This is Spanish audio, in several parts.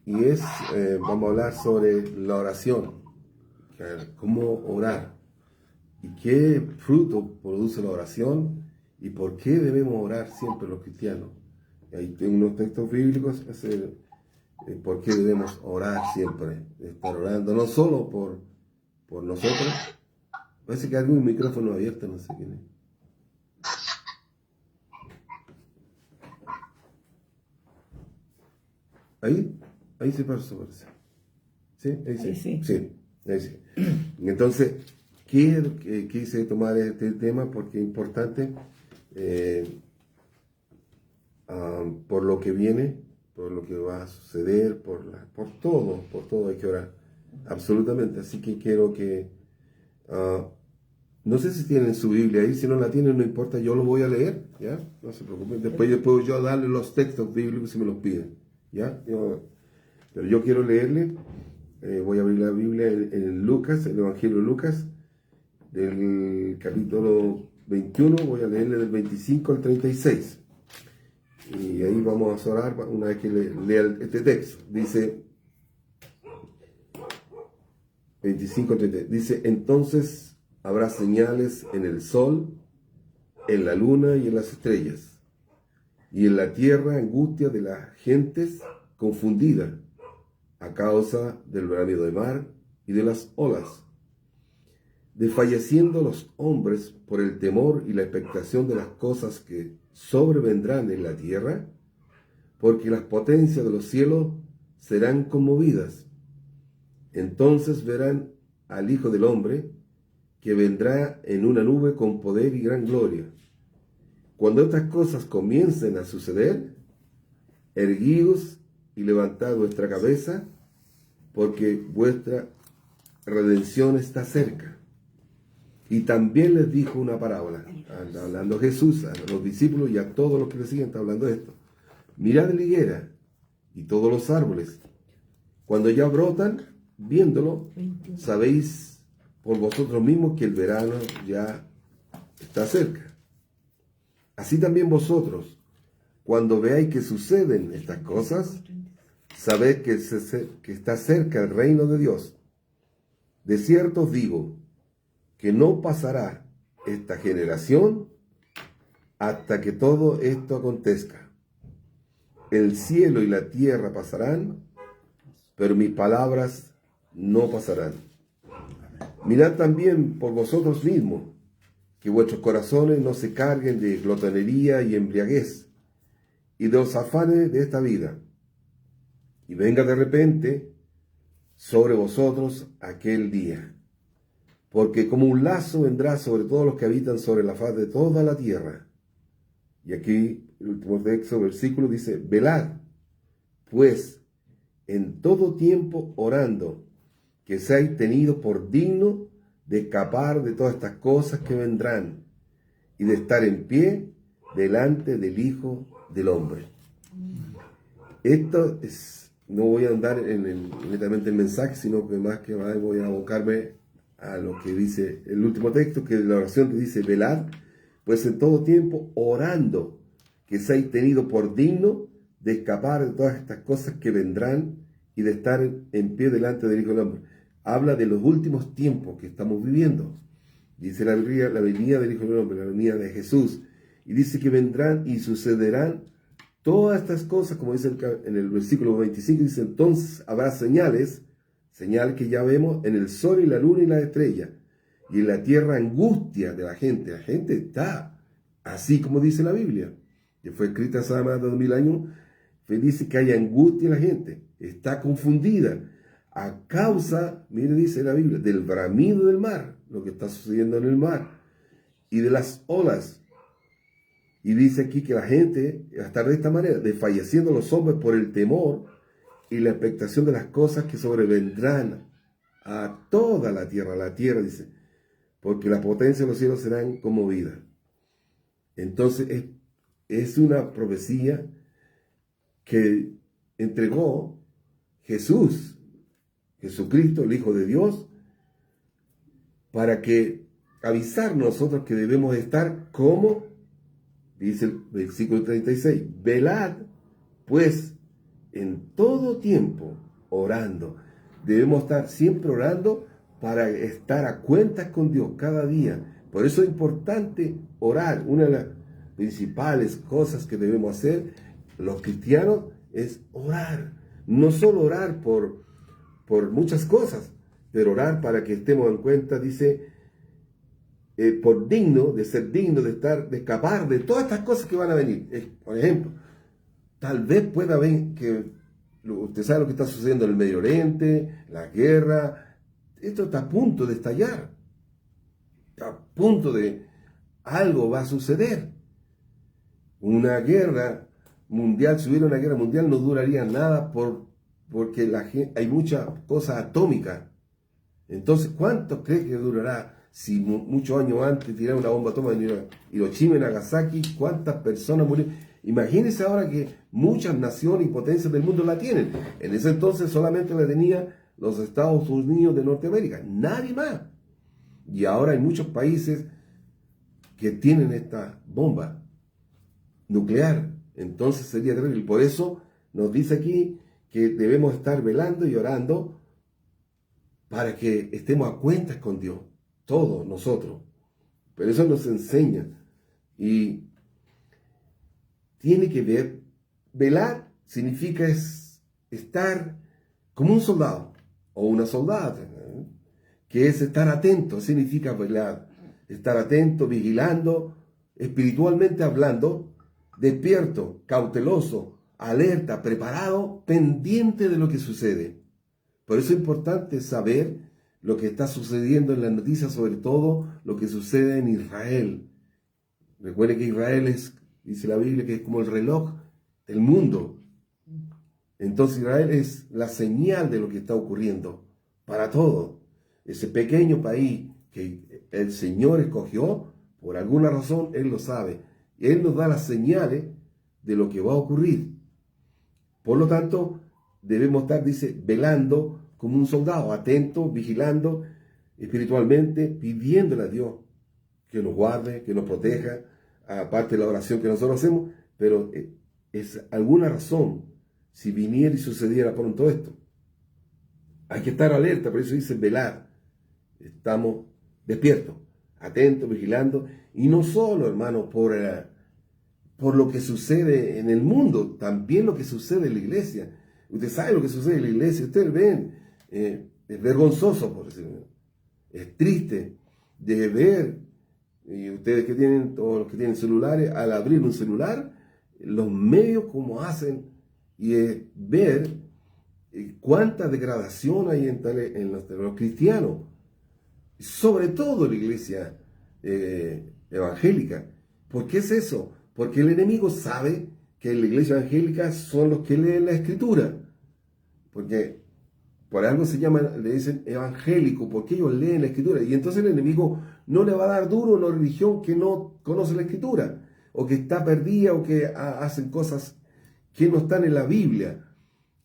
y vamos a hablar sobre la oración, cómo orar y qué fruto produce la oración y por qué debemos orar siempre los cristianos. Y ahí tengo unos textos bíblicos, por qué debemos orar siempre, estar orando, no solo por nosotros. Parece que hay algún micrófono abierto, no sé quién es. Ahí se parece. ¿Sí? Ahí sí. Ahí sí. Sí, ahí sí. Entonces, quise tomar este tema porque es importante por lo que viene, por lo que va a suceder, por todo hay que orar. Absolutamente. Así que quiero que... no sé si tienen su Biblia ahí, si no la tienen, no importa, yo lo voy a leer, ¿ya? No se preocupen. Después yo puedo darle los textos bíblicos si me los piden, ¿ya? Pero yo quiero leerle, voy a abrir la Biblia en Lucas, el Evangelio de Lucas, del capítulo 21, voy a leerle del 25 al 36. Y ahí vamos a orar una vez que lea este texto. Dice 25 al 36. Dice, entonces habrá señales en el sol, en la luna y en las estrellas, y en la tierra angustia de las gentes confundida a causa del bramido del mar y de las olas, desfalleciendo los hombres por el temor y la expectación de las cosas que sobrevendrán en la tierra, porque las potencias de los cielos serán conmovidas. Entonces verán al Hijo del Hombre, que vendrá en una nube con poder y gran gloria. Cuando estas cosas comiencen a suceder, erguíos y levantad vuestra cabeza, porque vuestra redención está cerca. Y también les dijo una parábola, hablando Jesús a los discípulos y a todos los que le siguen, está hablando de esto. Mirad la higuera y todos los árboles. Cuando ya brotan, viéndolo, sabéis por vosotros mismos que el verano ya está cerca. Así también vosotros, cuando veáis que suceden estas cosas, sabed que está cerca el reino de Dios. De cierto os digo que no pasará esta generación hasta que todo esto acontezca. El cielo y la tierra pasarán, pero mis palabras no pasarán. Mirad también por vosotros mismos, que vuestros corazones no se carguen de glotonería y embriaguez, y de los afanes de esta vida, y venga de repente sobre vosotros aquel día. Porque como un lazo vendrá sobre todos los que habitan sobre la faz de toda la tierra. Y aquí el último texto, versículo, dice, velad, pues, en todo tiempo orando, que seáis tenidos por digno de escapar de todas estas cosas que vendrán, y de estar en pie delante del Hijo del Hombre. Esto es, no voy a andar netamente el mensaje, sino que más voy a abocarme a lo que dice el último texto, que la oración te dice, velad, pues en todo tiempo orando, que seáis tenido por digno de escapar de todas estas cosas que vendrán y de estar en pie delante del Hijo del Hombre. Habla de los últimos tiempos que estamos viviendo. Dice la venida del Hijo del Hombre, la venida de Jesús. Y dice que vendrán y sucederán todas estas cosas, como dice en el versículo 25, dice, entonces habrá señales, señal que ya vemos en el sol y la luna y la estrella, y en la tierra angustia de la gente. La gente está así como dice la Biblia, que fue escrita hace más de 2000 años, dice que hay angustia en la gente, está confundida, a causa, mire, dice la Biblia, del bramido del mar, lo que está sucediendo en el mar, y de las olas. Y dice aquí que la gente va a estar de esta manera, desfalleciendo los hombres por el temor y la expectación de las cosas que sobrevendrán a toda la tierra, dice, porque la potencia de los cielos serán conmovidas. Entonces es una profecía que entregó Jesucristo, el Hijo de Dios, para que avisar nosotros que debemos estar como, dice el versículo 36, velad, pues, en todo tiempo orando. Debemos estar siempre orando para estar a cuentas con Dios cada día. Por eso es importante orar. Una de las principales cosas que debemos hacer los cristianos es orar. No solo orar por muchas cosas, pero orar para que estemos en cuenta, dice, por digno, de ser digno de escapar de todas estas cosas que van a venir. Por ejemplo, tal vez pueda ver que usted sabe lo que está sucediendo en el Medio Oriente, la guerra. Esto está a punto de estallar. Está a punto de... Algo va a suceder. Una guerra mundial, si hubiera una guerra mundial, no duraría nada porque hay muchas cosas atómicas. Entonces, ¿cuánto cree que durará? Si muchos años antes tiraron una bomba atómica en Hiroshima y Nagasaki, ¿cuántas personas murieron? Imagínense ahora que muchas naciones y potencias del mundo la tienen. En ese entonces solamente la tenía los Estados Unidos de Norteamérica, nadie más. Y ahora hay muchos países que tienen esta bomba nuclear. Entonces sería terrible. Por eso nos dice aquí que debemos estar velando y orando para que estemos a cuentas con Dios, todos nosotros. Pero eso nos enseña. Y tiene que ver, velar significa estar como un soldado o una soldada, que es estar atento, significa velar, estar atento, vigilando, espiritualmente hablando, despierto, cauteloso, alerta, preparado, pendiente de lo que sucede. Por eso es importante saber lo que está sucediendo en las noticias, sobre todo lo que sucede en Israel. Recuerde que Israel es, dice la Biblia, que es como el reloj del mundo. Entonces Israel es la señal de lo que está ocurriendo para todo. Ese pequeño país que el Señor escogió, por alguna razón, Él lo sabe. Él nos da las señales de lo que va a ocurrir. Por lo tanto, debemos estar, dice, velando como un soldado, atento, vigilando espiritualmente, pidiéndole a Dios que nos guarde, que nos proteja, aparte de la oración que nosotros hacemos, pero es alguna razón si viniera y sucediera pronto esto. Hay que estar alerta, por eso dice velar. Estamos despiertos, atentos, vigilando, y no solo, hermano, por lo que sucede en el mundo, también lo que sucede en la iglesia. Usted sabe lo que sucede en la iglesia, ustedes ven, es vergonzoso, por decirlo. Es triste de ver, y ustedes que tienen, todos los que tienen celulares, al abrir un celular, los medios como hacen, y ver cuánta degradación hay en los cristianos, sobre todo en la iglesia evangélica. ¿Por qué es eso? Porque el enemigo sabe que en la iglesia evangélica son los que leen la escritura. Porque por algo se llaman, le dicen evangélico, porque ellos leen la escritura. Y entonces el enemigo no le va a dar duro a una religión que no conoce la escritura, o que está perdida, o que hacen cosas que no están en la Biblia.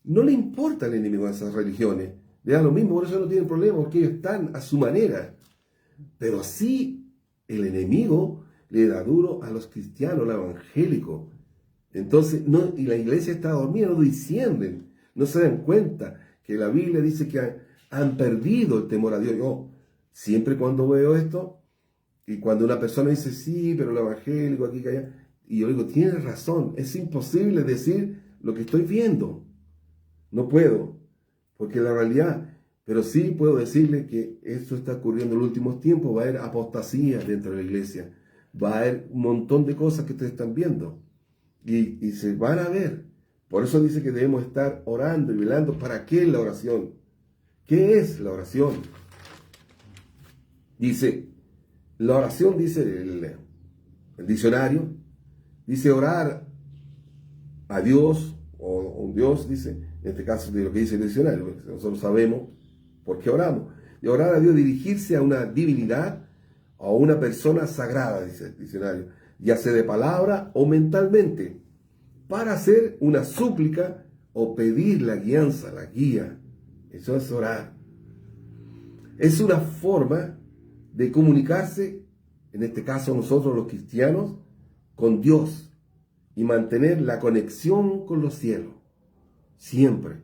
No le importa al enemigo a esas religiones. Le da lo mismo, por eso no tienen problema, porque ellos están a su manera. Pero sí, el enemigo le da duro a los cristianos, al evangélico. Entonces, y la iglesia está dormida, no disciernen, no se dan cuenta que la Biblia dice que han perdido el temor a Dios. Yo siempre cuando veo esto, y cuando una persona dice, sí, pero el evangélico aquí, que allá, y yo digo, tienes razón, es imposible decir lo que estoy viendo. No puedo, porque la realidad, pero sí puedo decirle que esto está ocurriendo en los últimos tiempos, va a haber apostasía dentro de la iglesia, va a haber un montón de cosas que ustedes están viendo, y se van a ver. Por eso dice que debemos estar orando y velando. ¿Para qué la oración? ¿Qué es la oración? Dice, la oración, dice el diccionario, dice orar a Dios, o un Dios, dice, en este caso de lo que dice el diccionario, porque nosotros sabemos por qué oramos. Y orar a Dios, dirigirse a una divinidad o a una persona sagrada, dice el diccionario, ya sea de palabra o mentalmente, para hacer una súplica o pedir la guianza, la guía. Eso es orar. Es una forma de comunicarse, en este caso nosotros los cristianos, con Dios y mantener la conexión con los cielos. siempre.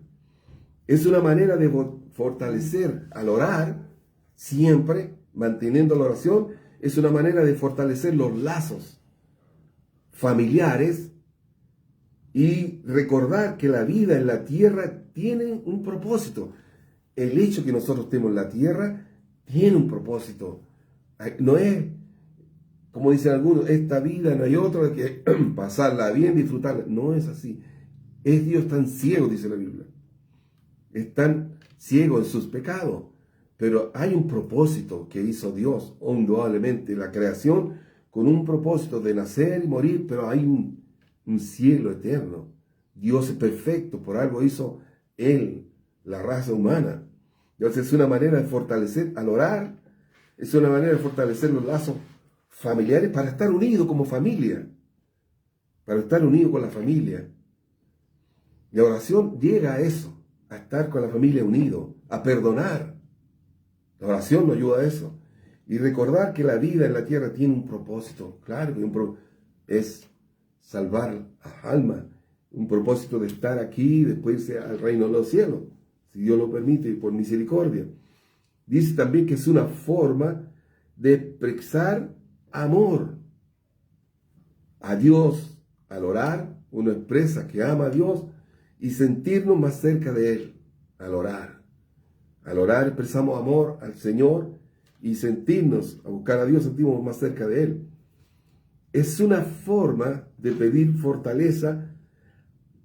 Es una manera de fortalecer al orar, siempre manteniendo la oración, es una manera de fortalecer los lazos familiares y recordar que la vida en la tierra tiene un propósito. El hecho que nosotros estemos en la tierra tiene un propósito. No es, como dicen algunos, esta vida no hay otra que pasarla bien, disfrutarla. No es así. Es Dios tan ciego, dice la Biblia. Es tan ciego en sus pecados. Pero hay un propósito que hizo Dios, indudablemente, la creación, con un propósito de nacer y morir, pero hay un cielo eterno. Dios es perfecto, por algo hizo Él, la raza humana. Entonces es una manera de fortalecer, al orar, es una manera de fortalecer los lazos familiares para estar unidos como familia, para estar unidos con la familia. La oración llega a eso, a estar con la familia unido, a perdonar. La oración nos ayuda a eso. Y recordar que la vida en la tierra tiene un propósito. Claro que es salvar a alma. Un propósito de estar aquí y después irse al reino de los cielos. Si Dios lo permite y por misericordia. Dice también que es una forma de expresar amor a Dios. Al orar, uno expresa que ama a Dios y sentirnos más cerca de Él. Al orar. Al orar expresamos amor al Señor y sentirnos, a buscar a Dios, sentimos más cerca de Él. Es una forma de pedir fortaleza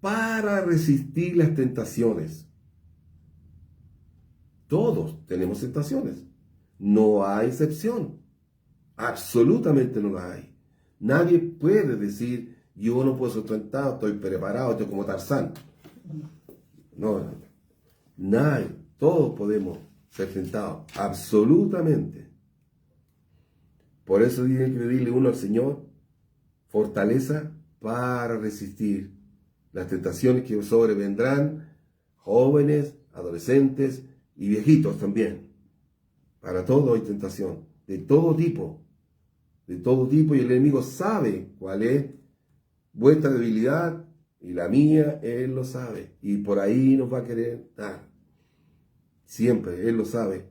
para resistir las tentaciones. Todos tenemos tentaciones. No hay excepción. Absolutamente no la hay. Nadie puede decir, yo no puedo ser tentado, estoy preparado, estoy como Tarzán. No, nadie. Todos podemos ser tentados, absolutamente. Por eso tiene que pedirle uno al Señor fortaleza para resistir las tentaciones que sobrevendrán, jóvenes, adolescentes y viejitos también. Para todo hay tentación, de todo tipo, y el enemigo sabe cuál es vuestra debilidad y la mía, él lo sabe, y por ahí nos va a querer dar. Siempre, él lo sabe.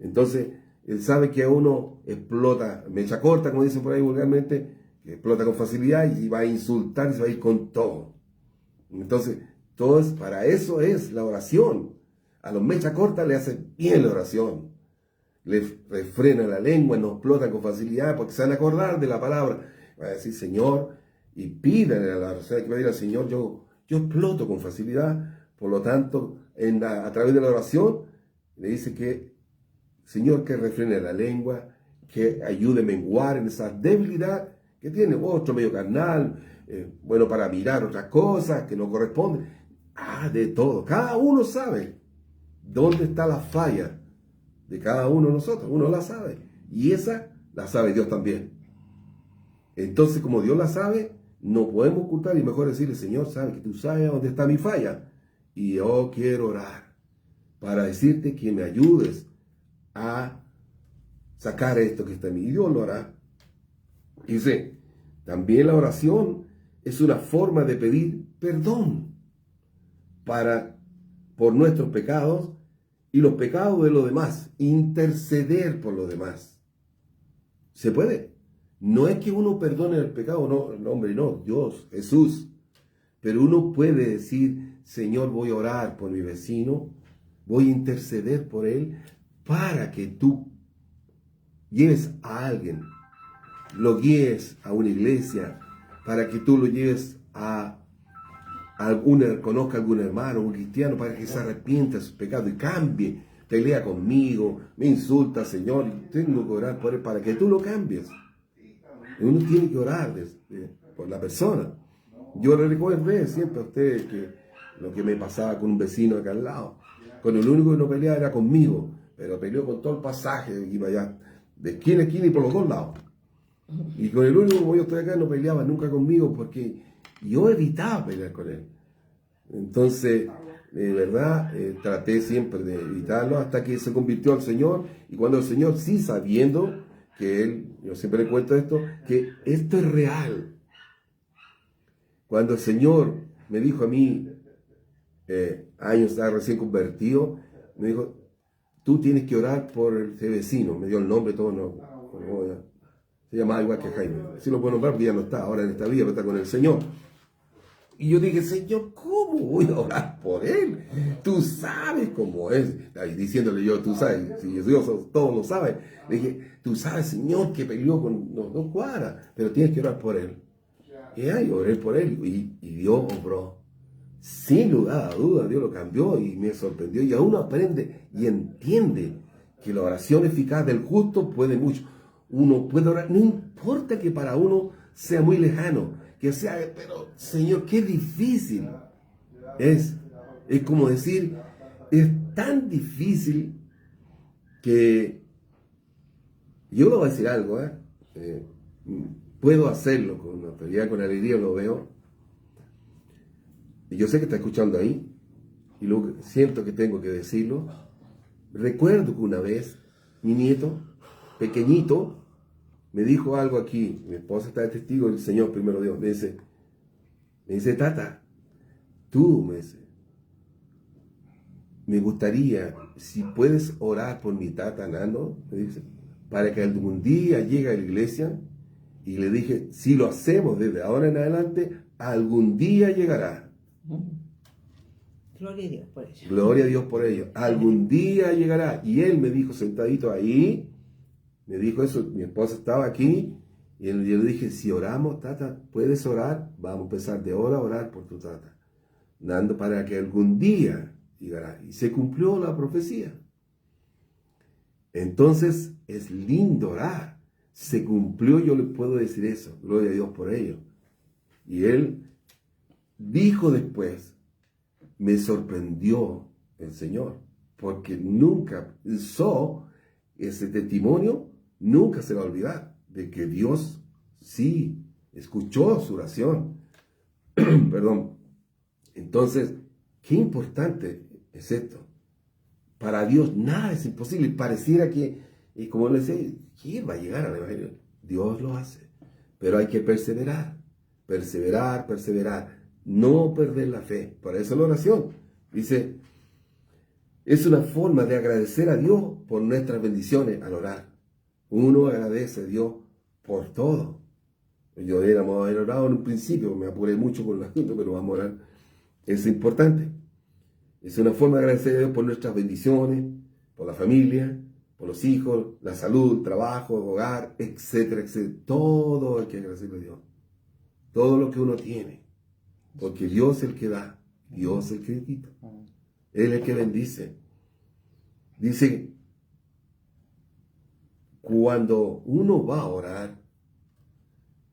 Entonces, él sabe que a uno explota, mecha corta, como dicen por ahí vulgarmente, que explota con facilidad y va a insultar y se va a ir con todo. Entonces, para eso es la oración. A los mecha corta le hace bien la oración. Le refrena la lengua, no explota con facilidad, porque se van a acordar de la palabra. Va a decir, Señor, y pídanle a la oración, hay que pedir al Señor, yo exploto con facilidad, por lo tanto, a través de la oración, le dice que, Señor, que refrene la lengua, que ayude a menguar en esa debilidad que tiene otro medio carnal, bueno, para mirar otras cosas que no corresponden. De todo. Cada uno sabe dónde está la falla de cada uno de nosotros. Uno la sabe. Y esa la sabe Dios también. Entonces, como Dios la sabe, no podemos ocultar y mejor decirle, Señor, sabe que tú sabes dónde está mi falla. Y yo quiero orar para decirte que me ayudes a sacar esto que está en mí. Y Dios lo hará. Y dice, también la oración es una forma de pedir perdón por nuestros pecados y los pecados de los demás. Interceder por los demás. ¿Se puede? No es que uno perdone el pecado, no, hombre, no, Dios, Jesús. Pero uno puede decir, Señor, voy a orar por mi vecino, voy a interceder por él para que tú lleves a alguien, lo guíes a una iglesia, para que tú lo lleves conozca a algún hermano, un cristiano, para que se arrepienta de sus pecados y cambie, pelea conmigo, me insulta, Señor, y tengo que orar por él para que tú lo cambies. Y uno tiene que orar por la persona. Yo le recuerdo siempre a ustedes que lo que me pasaba con un vecino acá al lado, con el único que no peleaba era conmigo, pero peleó con todo el pasaje, iba allá de esquina a esquina y por los dos lados. Y con el único, como yo estoy acá, no peleaba nunca conmigo porque yo evitaba pelear con él. Entonces, de verdad, traté siempre de evitarlo hasta que se convirtió al Señor. Y cuando el Señor, sí sabiendo que Él, yo siempre le cuento esto, que esto es real. Cuando el Señor me dijo a mí, años, estaba recién convertido, me dijo, tú tienes que orar por ese vecino. Me dio el nombre, todo, se llamaba igual que Jaime. Sí lo puedo nombrar porque ya no está ahora en esta vida, pero está con el Señor. Y yo dije, Señor, ¿cómo voy a orar por él? Tú sabes cómo es. Ahí diciéndole yo, tú sabes, si Dios todo lo sabe. Le dije, tú sabes, Señor, que peleó con los 2 cuadras, pero tienes que orar por él. Y ahí oré por él y Dios obró. Sin lugar a dudas, Dios lo cambió y me sorprendió. Y aún aprende y entiende que la oración eficaz del justo puede mucho. Uno puede orar, no importa que para uno sea muy lejano, que sea, pero Señor, qué difícil es. Es como decir, es tan difícil que yo le voy a decir algo, puedo hacerlo con autoridad, con alegría, lo veo. Y yo sé que está escuchando ahí, y luego siento que tengo que decirlo. Recuerdo que una vez mi nieto, pequeñito, me dijo algo aquí. Mi esposa está de testigo, el Señor, primero Dios, me dice, tata, tú, me gustaría, si puedes orar por mi tata Nando, me dice, para que algún día llegue a la iglesia. Y le dije, si lo hacemos desde ahora en adelante, algún día llegará. Gloria a Dios por ello. Gloria a Dios por ello. Algún día llegará. Y él me dijo, sentadito ahí, me dijo eso, mi esposa estaba aquí, y yo le dije, si oramos, tata, ¿puedes orar? Vamos a empezar de ahora a orar por tu tata, dando para que algún día llegará. Y se cumplió la profecía. Entonces, es lindo orar. Se cumplió, yo le puedo decir eso. Gloria a Dios por ello. Y él dijo después, me sorprendió el Señor, porque nunca pensó, ese testimonio nunca se va a olvidar, de que Dios sí escuchó su oración. Perdón. Entonces, qué importante es esto. Para Dios nada es imposible. Pareciera que, y como le decía, ¿quién va a llegar al Evangelio? Dios lo hace. Pero hay que perseverar, perseverar, perseverar. No perder la fe. Para eso la oración. Dice, es una forma de agradecer a Dios por nuestras bendiciones al orar. Uno agradece a Dios por todo. Yo deberíamos haber orado en un principio, me apuré mucho con el asunto, pero vamos a orar. Es importante. Es una forma de agradecer a Dios por nuestras bendiciones, por la familia, por los hijos, la salud, el trabajo, el hogar, etcétera, etcétera. Todo hay que agradecerle a Dios. Todo lo que uno tiene. Porque Dios es el que da, Dios es el que quita. Él es el que bendice. Dice, cuando uno va a orar,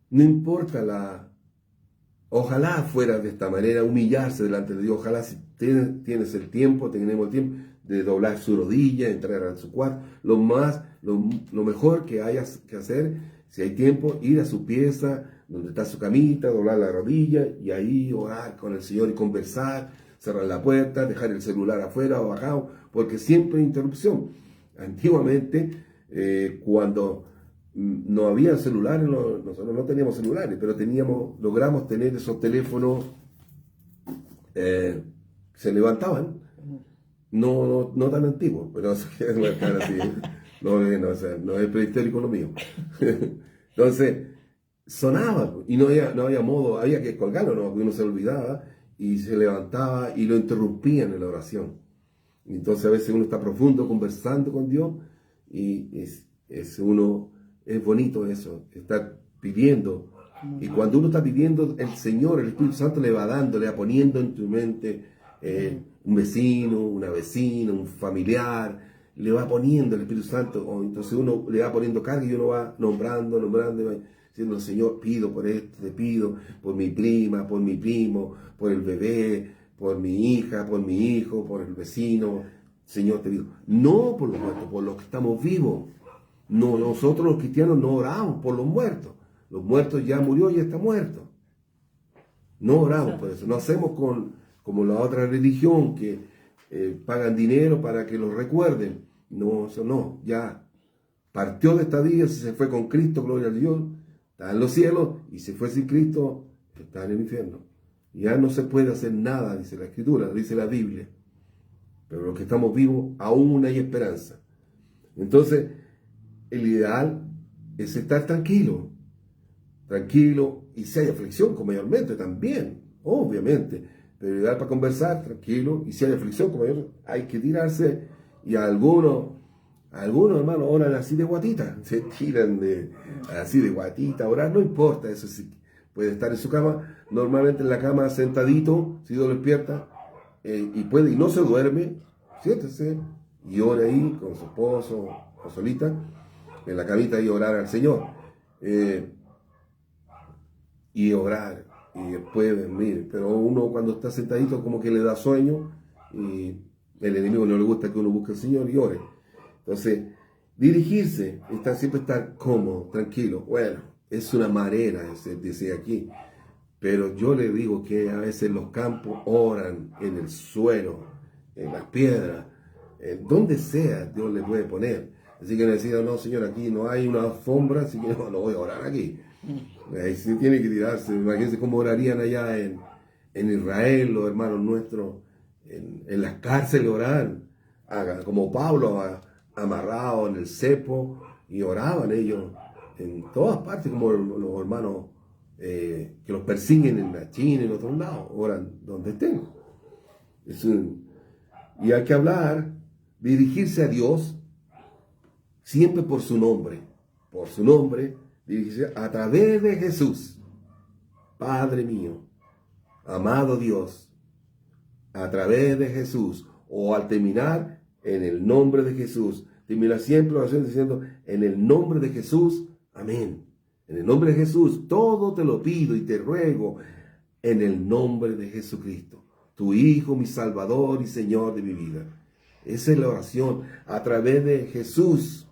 no importa ojalá fuera de esta manera, humillarse delante de Dios. Ojalá si tienes el tiempo, tenemos el tiempo de doblar su rodilla, entrar a su cuarto. Lo mejor que hayas que hacer, si hay tiempo, ir a su pieza, donde está su camita, doblar la rodilla y ahí orar con el Señor y conversar, cerrar la puerta, dejar el celular afuera o bajado, porque siempre hay interrupción. Antiguamente, cuando no había celulares, nosotros no teníamos celulares, pero logramos tener esos teléfonos, se levantaban, no tan antiguos, pero no es prehistórico lo mío. Entonces, sonaba y no había modo, había que colgarlo, ¿no? Porque uno se olvidaba y se levantaba y lo interrumpían en la oración. Entonces a veces uno está profundo conversando con Dios y es bonito eso, estar pidiendo. Y cuando uno está pidiendo, el Señor, el Espíritu Santo le va dando, le va poniendo en tu mente un vecino, una vecina, un familiar, le va poniendo el Espíritu Santo. Entonces uno le va poniendo carga y uno va nombrando, y va diciendo, Señor, pido por esto, te pido por mi prima, por mi primo, por el bebé, por mi hija, por mi hijo, por el vecino. Señor, te pido. No por los muertos, por los que estamos vivos. No, nosotros los cristianos no oramos por los muertos. Los muertos ya murió, ya está muerto. No oramos por eso. No hacemos como la otra religión que pagan dinero para que los recuerden. No, eso no. Ya partió de esta vida, si se fue con Cristo, gloria a Dios, está en los cielos, y si fue sin Cristo, está en el infierno. Ya no se puede hacer nada, dice la Escritura, dice la Biblia. Pero los que estamos vivos, aún hay esperanza. Entonces, el ideal es estar tranquilo. Tranquilo, y si hay aflicción, como mayormente también, obviamente. Pero el ideal para conversar, tranquilo, y si hay aflicción, como mayormente, hay que tirarse. Y algunos hermanos oran así de guatita, se tiran así de guatita, orar, no importa, eso sí, puede estar en su cama, normalmente en la cama sentadito, si Dios lo despierta, y no se duerme, siéntese y ore ahí con su esposo o solita, en la camita y orar al Señor. Y orar, y después dormir. Pero uno cuando está sentadito como que le da sueño, y el enemigo no le gusta que uno busque al Señor y ore. Entonces, dirigirse, siempre estar cómodo, tranquilo. Bueno, es una manera, dice aquí. Pero yo le digo que a veces los campos oran en el suelo, en las piedras, en donde sea Dios le puede poner. Así que le decía, no, Señor, aquí no hay una alfombra, así que no voy a orar aquí. Ahí sí tiene que tirarse. Imagínense cómo orarían allá en Israel, los hermanos nuestros, en las cárceles orar, como Pablo, amarrado en el cepo, y oraban ellos en todas partes, como los hermanos que los persiguen en la China y en otros lados, oran donde estén. Y hay que hablar, dirigirse a Dios siempre por su nombre, dirigirse a través de Jesús. Padre mío, amado Dios, a través de Jesús, o al terminar, en el nombre de Jesús. Termina siempre la oración diciendo, en el nombre de Jesús, amén. En el nombre de Jesús, todo te lo pido y te ruego, en el nombre de Jesucristo, tu Hijo, mi Salvador y Señor de mi vida. Esa es la oración, a través de Jesús.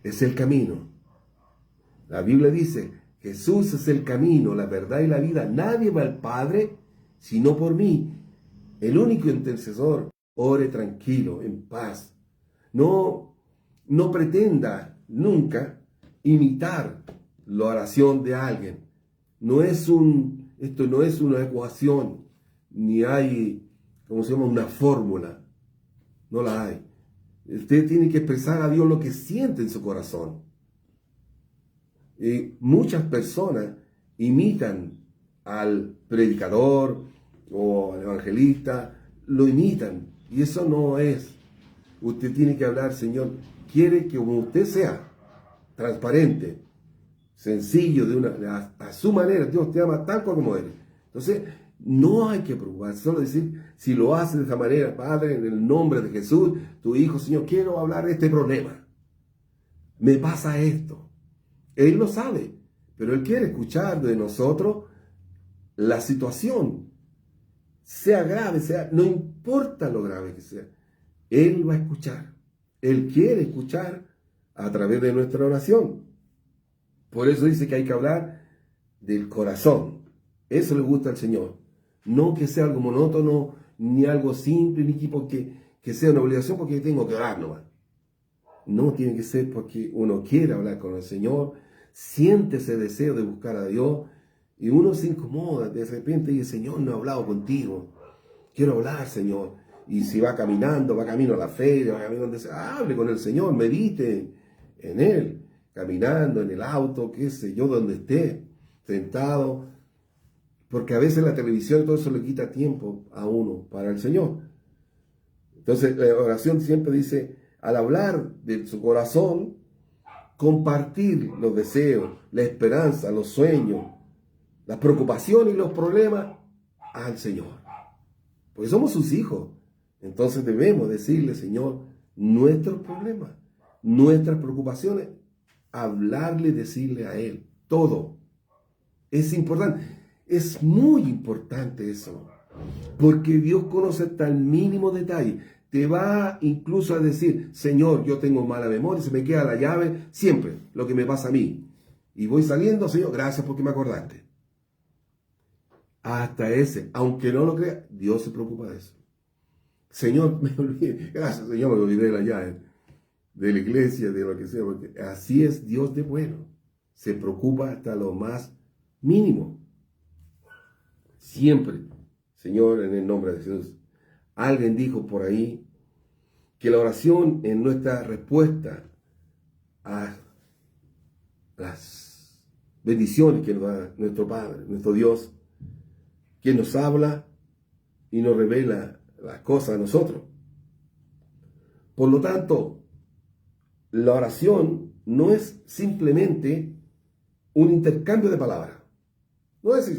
Es el camino. La Biblia dice, Jesús es el camino, la verdad y la vida. Nadie va al Padre sino por mí. El único intercesor. Ore tranquilo, en paz. No pretenda nunca imitar la oración de alguien. Esto no es una ecuación, ni hay, ¿cómo se llama?, una fórmula. No la hay. Usted tiene que expresar a Dios lo que siente en su corazón. Muchas personas imitan al predicador o al evangelista, lo imitan, y eso no es. Usted tiene que hablar, Señor, quiere que como usted sea, transparente, sencillo, a su manera. Dios te ama tal cual como eres. Entonces, no hay que preocuparse, solo decir, si lo hace de esa manera, Padre, en el nombre de Jesús, tu Hijo, Señor, quiero hablar de este problema. Me pasa esto. Él lo sabe, pero Él quiere escuchar de nosotros la situación, sea grave, no importa lo grave que sea. Él va a escuchar. Él quiere escuchar a través de nuestra oración. Por eso dice que hay que hablar del corazón. Eso le gusta al Señor. No que sea algo monótono, ni algo simple, ni que sea una obligación porque tengo que orar nomás. No, tiene que ser porque uno quiere hablar con el Señor, siente ese deseo de buscar a Dios, y uno se incomoda, de repente dice, Señor, no he hablado contigo, quiero hablar, Señor. Y si va caminando, va camino a la feria, va camino donde sea, hable con el Señor, medite en Él, caminando en el auto, qué sé yo, donde esté, sentado, porque a veces la televisión todo eso le quita tiempo a uno para el Señor. Entonces la oración siempre dice, al hablar de su corazón, compartir los deseos, la esperanza, los sueños, las preocupaciones y los problemas al Señor. Porque somos sus hijos. Entonces debemos decirle, Señor, nuestros problemas, nuestras preocupaciones, hablarle, decirle a Él todo. Es importante, es muy importante eso, porque Dios conoce hasta el mínimo detalle. Te va incluso a decir, Señor, yo tengo mala memoria, se me queda la llave, siempre, lo que me pasa a mí. Y voy saliendo, Señor, gracias porque me acordaste. Hasta ese, aunque no lo crea, Dios se preocupa de eso. Señor, me olvidé, gracias, Señor, me olvidé de la llave, de la iglesia, de lo que sea, porque así es Dios de bueno. Se preocupa hasta lo más mínimo. Siempre, Señor, en el nombre de Jesús. Alguien dijo por ahí que la oración es nuestra respuesta a las bendiciones que nos da nuestro Padre, nuestro Dios, que nos habla y nos revela las cosas a nosotros. Por lo tanto, la oración no es simplemente un intercambio de palabras. No es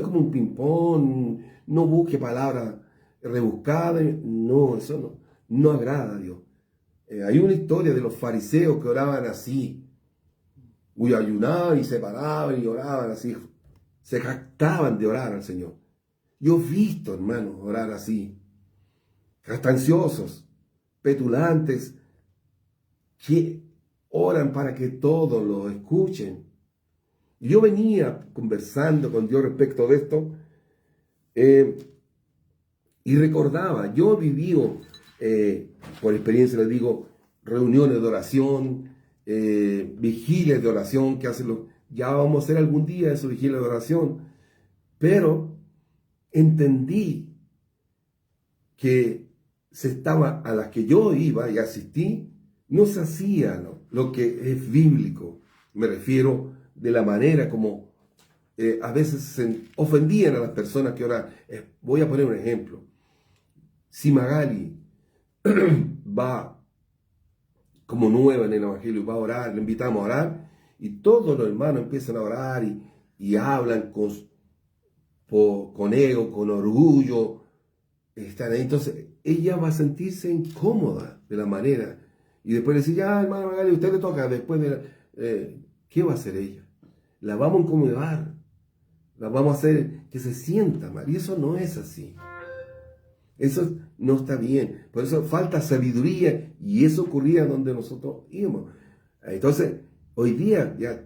como un ping-pong, no busque palabras rebuscadas, no, eso no agrada a Dios. Hay una historia de los fariseos que oraban así, y ayunaban y se paraban y oraban así, se jactaban de orar al Señor. Yo he visto, hermanos, orar así, jactanciosos, petulantes, que oran para que todos lo escuchen. Y yo venía conversando con Dios respecto de esto, y recordaba, yo viví, por experiencia les digo, reuniones de oración, vigilias de oración que hacen ya vamos a hacer algún día eso, vigilias de oración, pero entendí que a las que yo iba y asistí, no se hacía lo que es bíblico. Me refiero de la manera como a veces se ofendían a las personas que oraban. Voy a poner un ejemplo. Si Magali va como nueva en el Evangelio y va a orar, le invitamos a orar, y todos los hermanos empiezan a orar y hablan con ego, con orgullo, están ahí. Entonces ella va a sentirse incómoda de la manera, y después le dice, ya hermana Magali, usted le toca, después ¿qué va a hacer ella? La vamos a incomodar, la vamos a hacer que se sienta mal, y eso no es así. Eso no está bien. Por eso falta sabiduría, y eso ocurría donde nosotros íbamos. Entonces, hoy día ya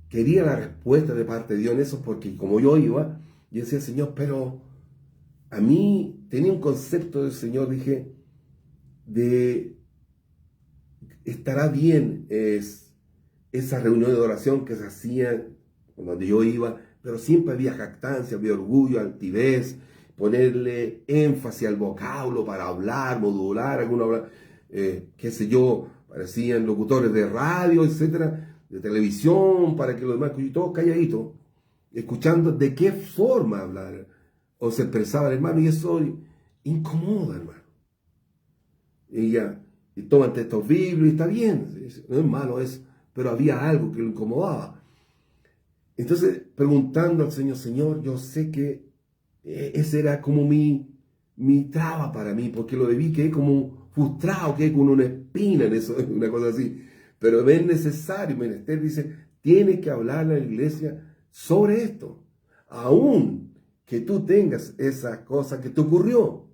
quería la respuesta de parte de Dios en eso, porque como yo iba, yo decía, Señor, pero a mí tenía un concepto del Señor, dije, estará bien esa reunión de oración que se hacía donde yo iba, pero siempre había jactancia, había orgullo, altivez, ponerle énfasis al vocablo para hablar, modular, algunos qué sé yo, parecían locutores de radio, etcétera, de televisión, para que los demás, todos calladitos, escuchando de qué forma hablar o se expresaba el hermano, y eso incomoda, hermano. Y toman textos bíblicos, y está bien, no es malo eso, pero había algo que lo incomodaba. Entonces, preguntando al Señor, Señor, yo sé que ese era como mi traba para mí, porque lo debí, quedé como frustrado, quedé con una espina en eso, una cosa así. Pero es necesario, menester, dice, tienes que hablarle a la iglesia sobre esto, aún que tú tengas esa cosa que te ocurrió.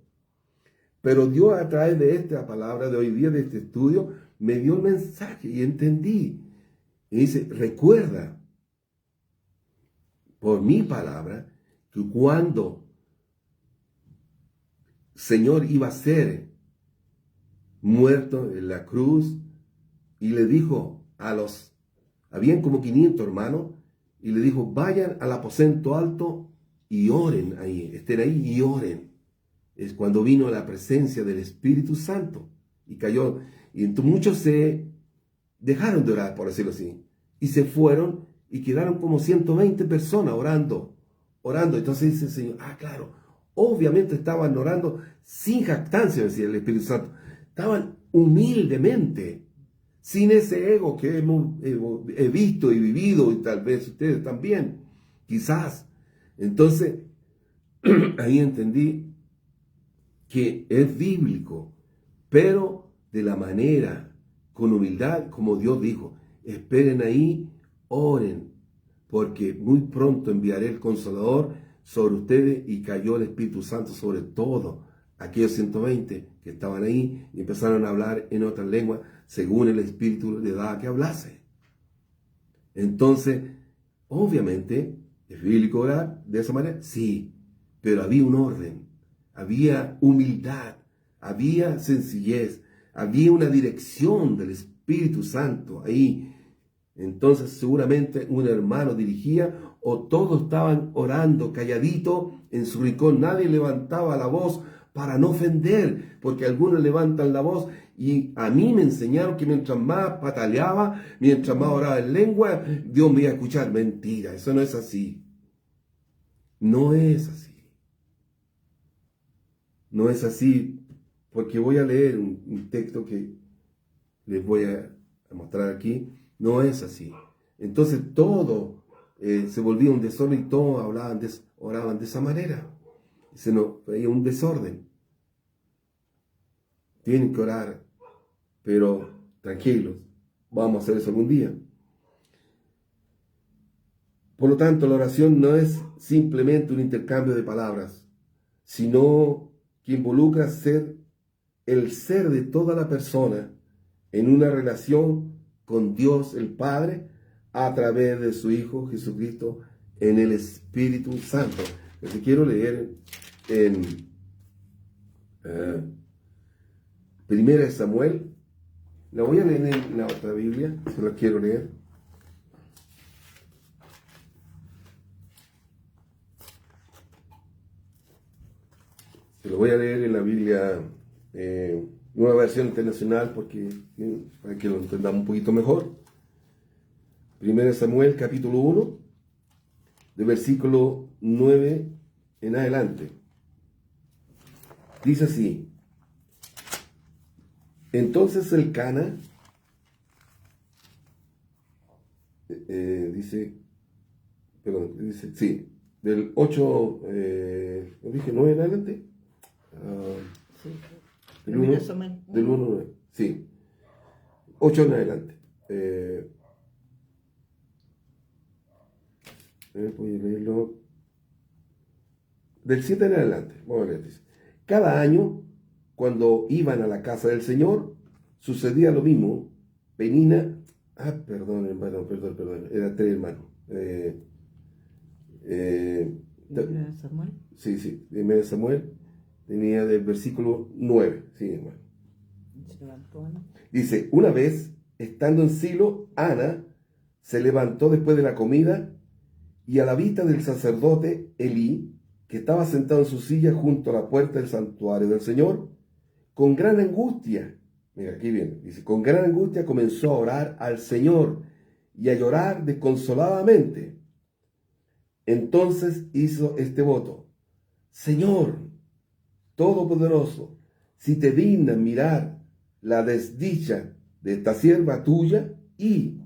Pero Dios, a través de esta palabra de hoy día, de este estudio, me dio un mensaje y entendí. Y dice, recuerda, por mi palabra, que cuando Señor iba a ser muerto en la cruz, y le dijo habían como 500 hermanos, y le dijo, vayan al aposento alto y oren ahí, estén ahí y oren. Es cuando vino la presencia del Espíritu Santo y cayó, y entonces muchos se dejaron de orar, por decirlo así, y se fueron y quedaron como 120 personas orando. Entonces dice el Señor, claro, obviamente estaban orando sin jactancia, decía el Espíritu Santo, estaban humildemente, sin ese ego que he visto y vivido, y tal vez ustedes también, quizás. Entonces, ahí entendí que es bíblico, pero de la manera, con humildad, como Dios dijo, esperen ahí, oren, porque muy pronto enviaré el Consolador sobre ustedes, y cayó el Espíritu Santo sobre todos aquellos 120 que estaban ahí, y empezaron a hablar en otras lenguas, según el Espíritu le daba que hablase. Entonces, obviamente, ¿es bíblico orar de esa manera? Sí, pero había un orden, había humildad, había sencillez, había una dirección del Espíritu Santo ahí, Entonces seguramente un hermano dirigía o todos estaban orando calladito en su rincón. Nadie levantaba la voz para no ofender, porque algunos levantan la voz y a mí me enseñaron que mientras más pataleaba, mientras más oraba en lengua, Dios me iba a escuchar. Mentira, eso no es así. No es así. No es así, porque voy a leer un texto que les voy a mostrar aquí. No es así. Entonces todo se volvía un desorden y todos oraban de esa manera. Se nos veía un desorden. Tienen que orar, pero tranquilos, vamos a hacer eso algún día. Por lo tanto, la oración no es simplemente un intercambio de palabras, sino que involucra el ser de toda la persona en una relación con Dios el Padre a través de su Hijo Jesucristo en el Espíritu Santo. Lo que quiero leer en 1 Samuel, la voy a leer en la otra Biblia, si la quiero leer. Se lo voy a leer en la Biblia, Nueva Versión Internacional, porque para que lo entendamos un poquito mejor. 1 Samuel, capítulo 1, de versículo 9 en adelante. Dice así: Entonces Elcana, dice, sí, del 8, ¿lo dije 9 en adelante? Sí. Del 1, del 1, 9, sí, 8 en adelante. Voy a leerlo. Del 7 en adelante, vamos a leer. Dice: Cada año, cuando iban a la casa del Señor, sucedía lo mismo. Penina, perdón, era 3 hermanos. Samuel. Sí, 1 Samuel, tenía del versículo 9, sí, hermano. Dice: Una vez, estando en Silo, Ana se levantó después de la comida y a la vista del sacerdote Elí, que estaba sentado en su silla junto a la puerta del santuario del Señor, con gran angustia, mira aquí viene, dice, con gran angustia comenzó a orar al Señor y a llorar desconsoladamente. Entonces hizo este voto: Señor Todopoderoso, si te dignas mirar la desdicha de esta sierva tuya, y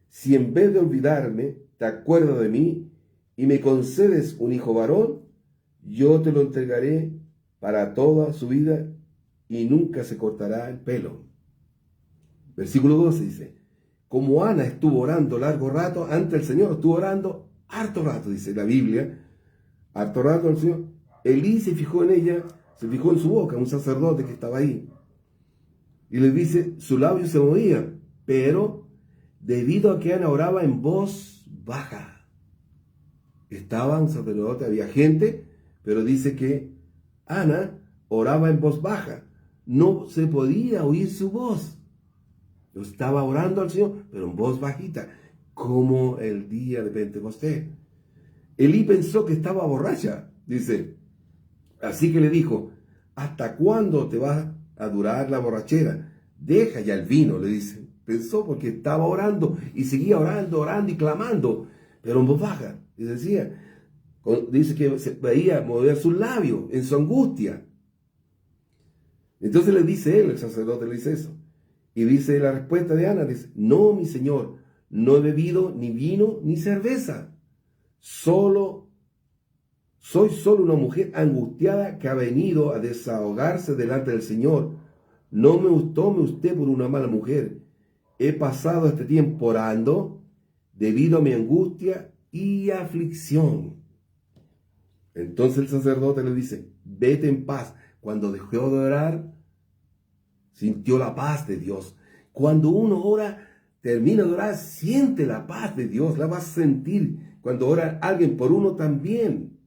si en vez de olvidarme te acuerdas de mí y me concedes un hijo varón, yo te lo entregaré para toda su vida y nunca se cortará el pelo. Versículo 12 dice: Como Ana estuvo orando largo rato ante el Señor, estuvo orando harto rato, dice la Biblia, harto rato al Señor, Elí se fijó en ella, se fijó en su boca, un sacerdote que estaba ahí, y le dice, su labio se movía, pero debido a que Ana oraba en voz baja. Estaba un sacerdote, había gente, pero dice que Ana oraba en voz baja. No se podía oír su voz. Estaba orando al Señor, pero en voz bajita, como el día de Pentecostés. Elí pensó que estaba borracha, dice. Así que le dijo: ¿hasta cuándo te va a durar la borrachera? Deja ya el vino, le dice. Pensó porque estaba orando y seguía orando y clamando, pero en voz baja. Y decía, dice que se veía mover sus labios en su angustia. Entonces le dice él, el sacerdote le dice eso. Y dice la respuesta de Ana, dice: no, mi señor, no he bebido ni vino ni cerveza. Soy solo una mujer angustiada que ha venido a desahogarse delante del Señor. No me tome usted por una mala mujer. He pasado este tiempo orando debido a mi angustia y aflicción. Entonces el sacerdote le dice: vete en paz. Cuando dejó de orar, sintió la paz de Dios. Cuando uno ora, termina de orar, siente la paz de Dios. La vas a sentir cuando ora alguien por uno también.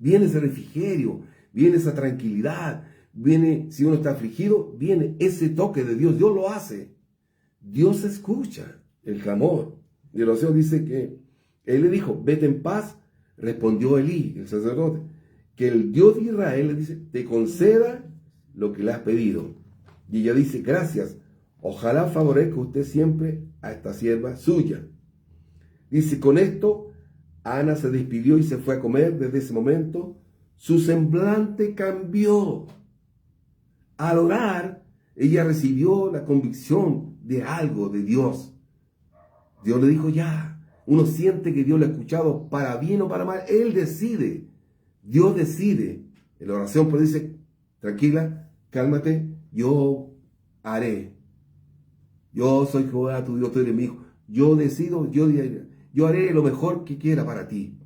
Viene ese refrigerio, viene esa tranquilidad, viene, si uno está afligido, viene ese toque de Dios. Dios lo hace. Dios escucha el clamor. de la oración dice que él le dijo, vete en paz, respondió Elí, el sacerdote, que el Dios de Israel le dice, te conceda lo que le has pedido. Y ella dice, gracias, ojalá favorezca usted siempre a esta sierva suya. Dice, con esto, Ana se despidió y se fue a comer. Desde ese momento, su semblante cambió. Al orar, ella recibió la convicción de algo de Dios. Dios le dijo, ya, uno siente que Dios le ha escuchado para bien o para mal. Él decide. Dios decide. En la oración, pues dice, tranquila, cálmate, yo haré. Yo soy Jehová, tu Dios, tú eres mi hijo. Yo decido, yo haré lo mejor que quiera para ti.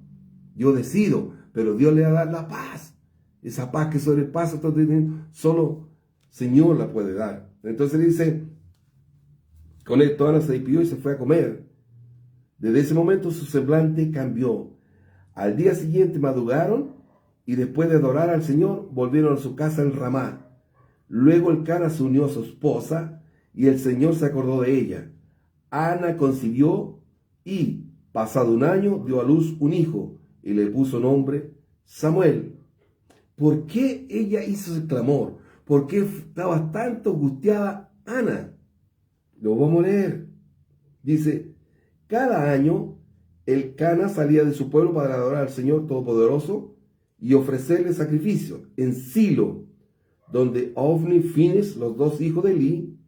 Yo decido, pero Dios le va a dar la paz. Esa paz que sobrepasa todo entendimiento, solo Señor la puede dar. Entonces dice, con esto Ana se despidió y se fue a comer. Desde ese momento su semblante cambió. Al día siguiente madrugaron y después de adorar al Señor volvieron a su casa en Ramá. Luego el Cana se unió a su esposa y el Señor se acordó de ella. Ana concibió y, pasado un año, dio a luz un hijo y le puso nombre Samuel. ¿Por qué ella hizo ese clamor? ¿Por qué estaba tanto angustiada Ana? Lo vamos a leer. Dice, cada año el Cana salía de su pueblo para adorar al Señor Todopoderoso y ofrecerle sacrificio en Silo, donde Ofni y Fines, los dos hijos de Elí,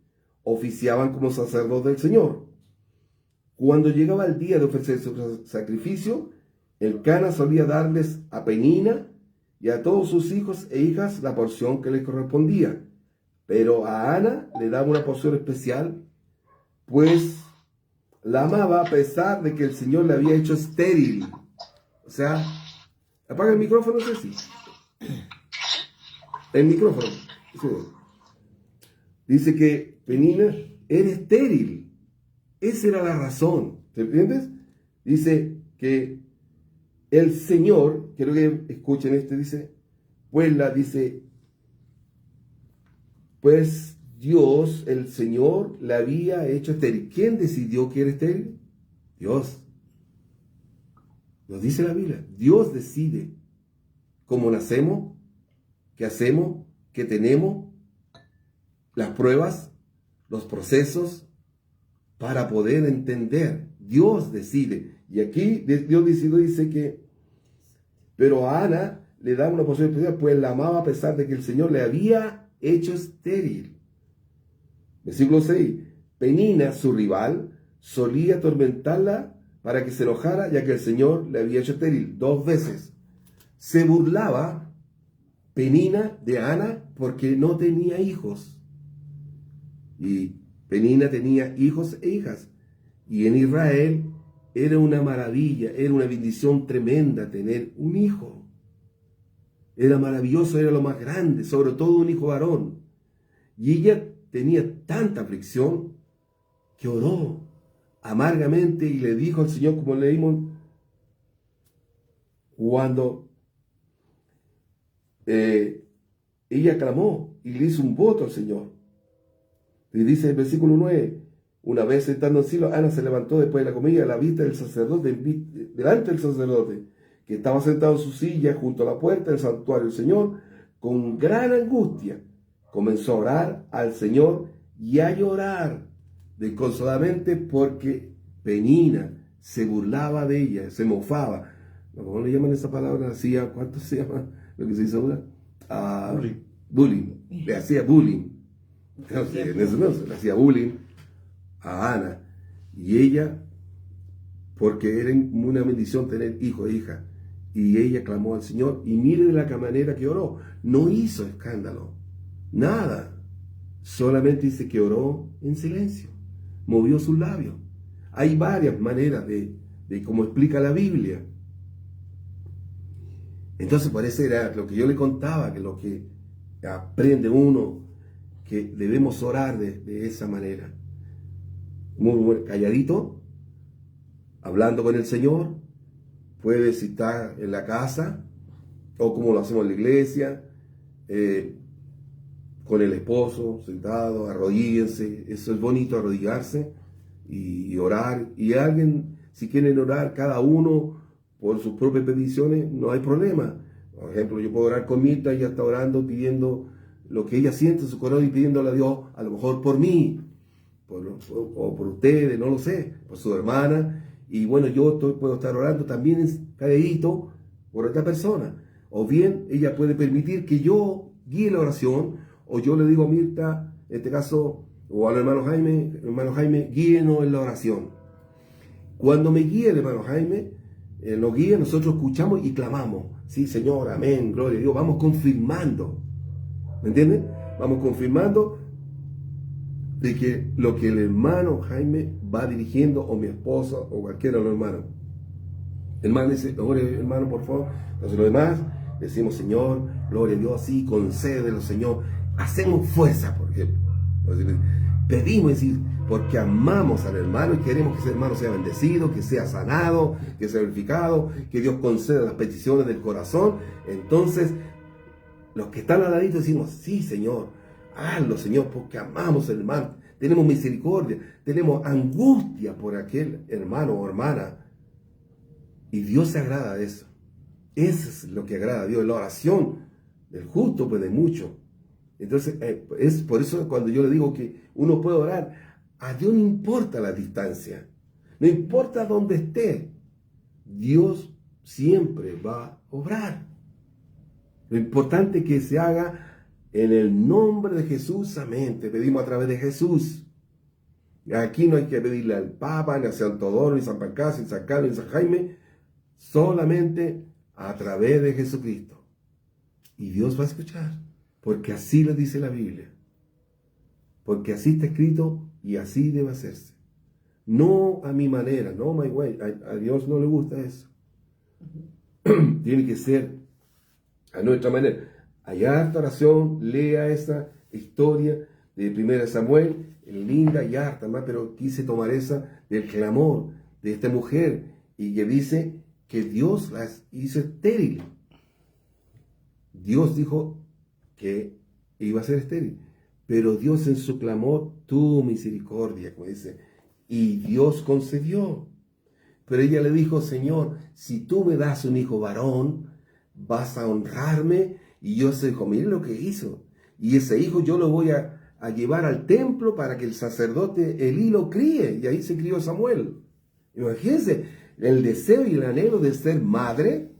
oficiaban como sacerdotes del Señor. Cuando llegaba el día de ofrecer su sacrificio, el Cana solía darles a Penina y a todos sus hijos e hijas la porción que les correspondía. Pero a Ana le daba una porción especial, pues la amaba a pesar de que el Señor le había hecho estéril. O sea, apaga el micrófono, Ceci. El micrófono. Sí. Dice que Penina era estéril. Esa era la razón. ¿Te entiendes? Dice que el Señor, quiero que escuchen dice, pues Dios, el Señor, la había hecho estéril. ¿Quién decidió que era estéril? Dios. Nos dice la Biblia. Dios decide cómo nacemos, qué hacemos, qué tenemos, las pruebas, los procesos, para poder entender. Dios decide. Y aquí Dios dice que, pero a Ana le da una porción especial, pues la amaba a pesar de que el Señor le había hecho estéril. Versículo 6. Penina, su rival, solía atormentarla para que se enojara, ya que el Señor le había hecho estéril 2 veces. Se burlaba Penina de Ana porque no tenía hijos. Y Penina tenía hijos e hijas. Y en Israel era una maravilla, era una bendición tremenda tener un hijo. Era maravilloso, era lo más grande, sobre todo un hijo varón. Y ella tenía tanta aflicción que oró amargamente y le dijo al Señor, como leímos, cuando ella clamó y le hizo un voto al Señor. Y dice el versículo 9, una vez estando en Silo, Ana se levantó después de la comida a la vista del sacerdote, delante del sacerdote, que estaba sentado en su silla junto a la puerta del santuario del Señor, con gran angustia. Comenzó a orar al Señor y a llorar desconsoladamente porque Penina se burlaba de ella, se mofaba. ¿Cómo le llaman esa palabra? Hacía, ¿cuánto se llama lo que se hizo ahora? Bullying. Le hacía bullying. No sé, en ese entonces le hacía bullying a Ana. Y ella, porque era una bendición tener hijo e hija, y ella clamó al Señor, y mire de la manera que oró. No hizo escándalo, nada. Solamente dice que oró en silencio, movió sus labios. Hay varias maneras de cómo explica la Biblia. Entonces parece era lo que yo le contaba, que lo que aprende uno, que debemos orar de esa manera. Muy calladito, hablando con el Señor. Puede estar en la casa, o como lo hacemos en la iglesia, con el esposo, sentado, arrodíllense. Eso es bonito, arrodillarse y orar. Y alguien Si quieren orar cada uno por sus propias peticiones, no hay problema. Por ejemplo, yo puedo orar con Mirta, ella está orando, pidiendo lo que ella siente en su corazón y pidiéndole a Dios, a lo mejor por mí, o por ustedes, no lo sé, por su hermana. Y bueno, puedo estar orando también calladito por otra persona. O bien ella puede permitir que yo guíe la oración, o yo le digo a Mirta, en este caso, o al hermano Jaime, guíenos en la oración. Cuando me guíe el hermano Jaime, nos guía, nosotros escuchamos y clamamos. Sí, Señor, amén, gloria a Dios. Vamos confirmando. ¿Me entienden? Vamos confirmando de que lo que el hermano Jaime va dirigiendo, o mi esposa, o cualquiera de los hermanos. El hermano dice, ore, hermano, por favor. Entonces los demás decimos, Señor, gloria a Dios, sí, concédelo, Señor. Hacemos fuerza, por ejemplo. Entonces, pedimos, decir, porque amamos al hermano y queremos que ese hermano sea bendecido, que sea sanado, que sea glorificado, que Dios conceda las peticiones del corazón. Entonces, los que están al ladito decimos, sí, Señor, hazlo, Señor, porque amamos al hermano, tenemos misericordia, tenemos angustia por aquel hermano o hermana. Y Dios se agrada de eso. Eso es lo que agrada a Dios, la oración del justo puede mucho. Entonces, es por eso cuando yo le digo que uno puede orar, a Dios no importa la distancia, no importa dónde esté, Dios siempre va a obrar. Lo importante es que se haga en el nombre de Jesús, amén. Te pedimos a través de Jesús. Aquí no hay que pedirle al Papa, ni a San Teodoro, ni a San Pancracio, ni a San Carlos, ni a San Jaime, solamente a través de Jesucristo. Y Dios va a escuchar, porque así lo dice la Biblia. Porque así está escrito y así debe hacerse. No a mi manera, no my way. A Dios no le gusta eso. Tiene que ser a nuestra manera. Hay harta oración, lea esa historia de 1 Samuel, linda y harta más, pero quise tomar esa del clamor de esta mujer y que dice que Dios las hizo estéril. Dios dijo que iba a ser estéril, pero Dios en su clamor tuvo misericordia, como dice, y Dios concedió. Pero ella le dijo, Señor, si tú me das un hijo varón, vas a honrarme. Y yo se dijo, mire lo que hizo. Y ese hijo yo lo voy a llevar al templo para que el sacerdote Elí lo críe. Y ahí se crió Samuel. Imagínense el deseo y el anhelo de ser madre,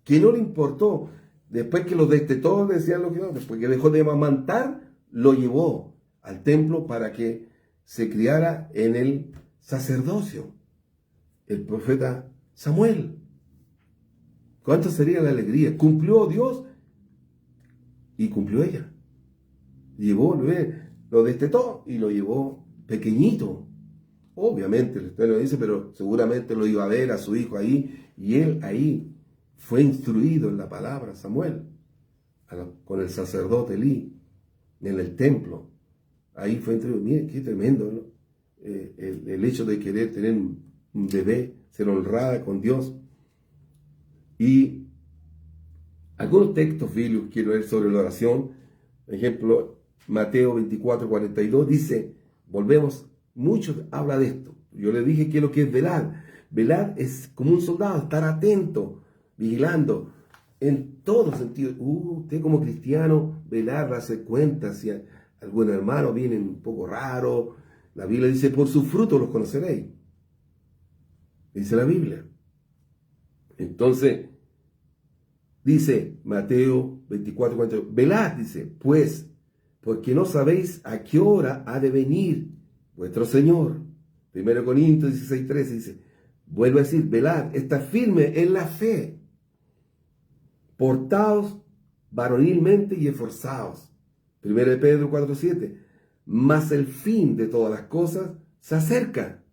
que no le importó. Después que lo destetó, decían lo que no, después que dejó de amamantar, lo llevó al templo para que se criara en el sacerdocio. El profeta Samuel. ¿Cuánto sería la alegría? Cumplió Dios y cumplió ella. Llevó, lo destetó y lo llevó pequeñito. Obviamente, usted lo dice, pero seguramente lo iba a ver a su hijo ahí, y él ahí fue instruido en la palabra, Samuel, con el sacerdote Elí, en el templo. Ahí fue instruido. Mire, qué tremendo, ¿no? El hecho de querer tener un bebé, ser honrada con Dios. Y algunos textos bíblicos quiero ver sobre la oración. Por ejemplo, Mateo 24:42 dice, volvemos, muchos habla de esto. Yo le dije que lo que es velar. Velar es como un soldado, estar atento, vigilando, en todo sentido. Usted como cristiano, velar, darse cuenta si algún hermano viene un poco raro. La Biblia dice, por sus frutos los conoceréis. Dice la Biblia. Entonces, dice Mateo 24:42, velad, dice, pues, porque no sabéis a qué hora ha de venir vuestro Señor. 1 Corintios 16:13 dice, vuelve a decir, velad, estad firme en la fe, portaos varonilmente y esforzaos. 1 Pedro 4:7, mas el fin de todas las cosas se acercan,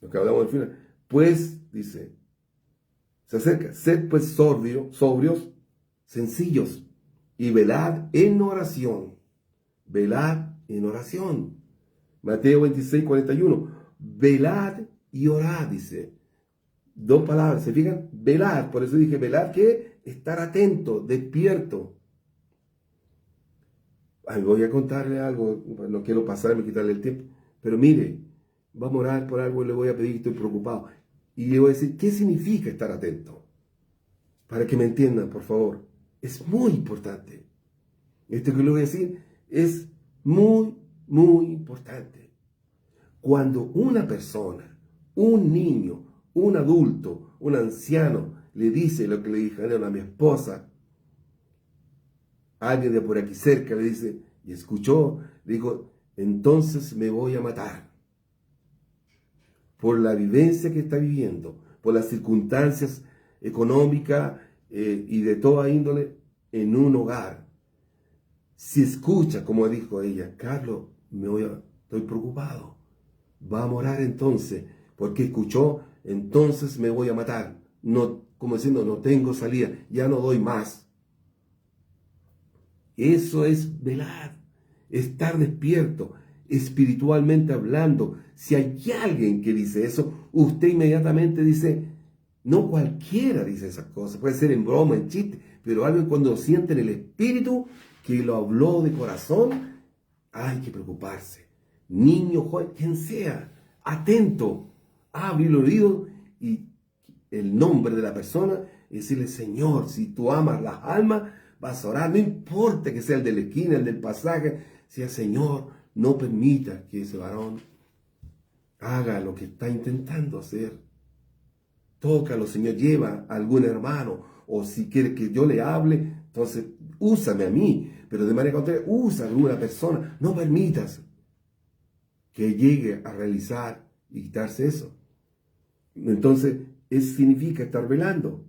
lo que hablamos al final, pues, dice, se acerca, sed pues sobrios, sencillos, y velad en oración. Velad en oración. Mateo 26:41. Velad y orad, dice. Dos palabras, ¿se fijan? Velad, por eso dije velad, que estar atento, despierto. Ay, voy a contarle algo, no quiero pasarme, quitarle el tiempo. Pero mire, vamos a orar por algo y le voy a pedir que estoy preocupado. Y le voy a decir, ¿qué significa estar atento? Para que me entiendan, por favor. Es muy importante. Esto que le voy a decir es muy, muy importante. Cuando una persona, un niño, un adulto, un anciano, le dice lo que le dijeron a mi esposa, alguien de por aquí cerca le dice, y escuchó, le dijo, entonces me voy a matar. Por la vivencia que está viviendo, por las circunstancias económicas y de toda índole en un hogar. Si escucha, como dijo ella, Carlos, estoy preocupado. Va a morar entonces, porque escuchó, entonces me voy a matar. No, como diciendo, no tengo salida, ya no doy más. Eso es velar, estar despierto, espiritualmente hablando. Si hay alguien que dice eso, usted inmediatamente dice, no cualquiera dice esas cosas, puede ser en broma, en chiste, pero alguien cuando siente en el espíritu que lo habló de corazón, hay que preocuparse. Niño, joven, quien sea, atento, abre el oído y el nombre de la persona y decirle, Señor, si tú amas las almas, vas a orar, no importa que sea el de la esquina, el del pasaje, sea Señor, no permita que ese varón haga lo que está intentando hacer. Tócalo, Señor, lleva a algún hermano, o si quiere que yo le hable, entonces úsame a mí, pero de manera contraria, usa a alguna persona, no permitas que llegue a realizar y quitarse eso. Entonces, eso significa estar velando,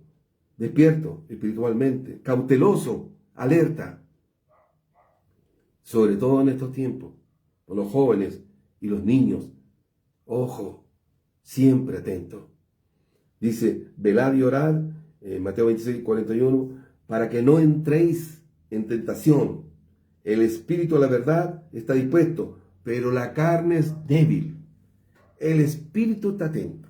despierto espiritualmente, cauteloso, alerta, sobre todo en estos tiempos, con los jóvenes y los niños. Ojo, siempre atento. Dice, velad y orad, Mateo 26, 41, para que no entréis en tentación. El espíritu a la verdad está dispuesto, pero la carne es débil. El espíritu está atento.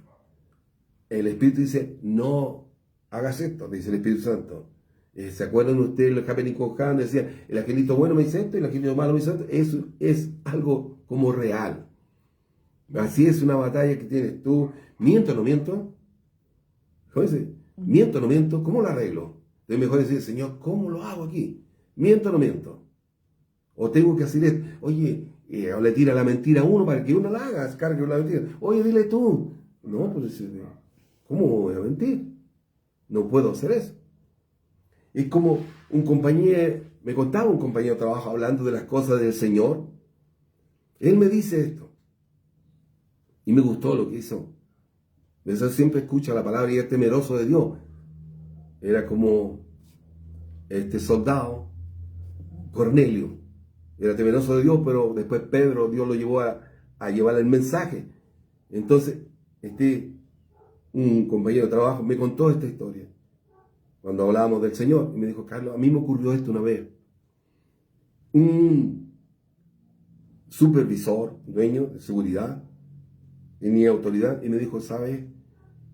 El espíritu dice, no hagas esto, dice el Espíritu Santo. ¿Se acuerdan ustedes los capenicos decía, el angelito bueno me dice esto y el angelito malo me dice esto? Eso es algo como real. Así es una batalla que tienes tú. ¿Miento o no miento? ¿Miento o no miento? ¿Cómo lo arreglo? Es mejor decir, Señor, ¿cómo lo hago aquí? ¿Miento o no miento? O tengo que hacer esto. Oye, o le tira la mentira a uno para que uno la haga, cargue la mentira. Oye, dile tú. No, pues, ¿cómo voy a mentir? No puedo hacer eso. Es como me contaba un compañero de trabajo hablando de las cosas del Señor. Él me dice esto. Y me gustó lo que hizo. Eso siempre escucha la palabra y es temeroso de Dios. Era como este soldado, Cornelio. Era temeroso de Dios, pero después Dios lo llevó a llevar el mensaje. Entonces, un compañero de trabajo me contó esta historia. Cuando hablábamos del Señor, y me dijo, Carlos, a mí me ocurrió esto una vez. Un supervisor, dueño de seguridad, tenía autoridad, y me dijo, ¿sabes?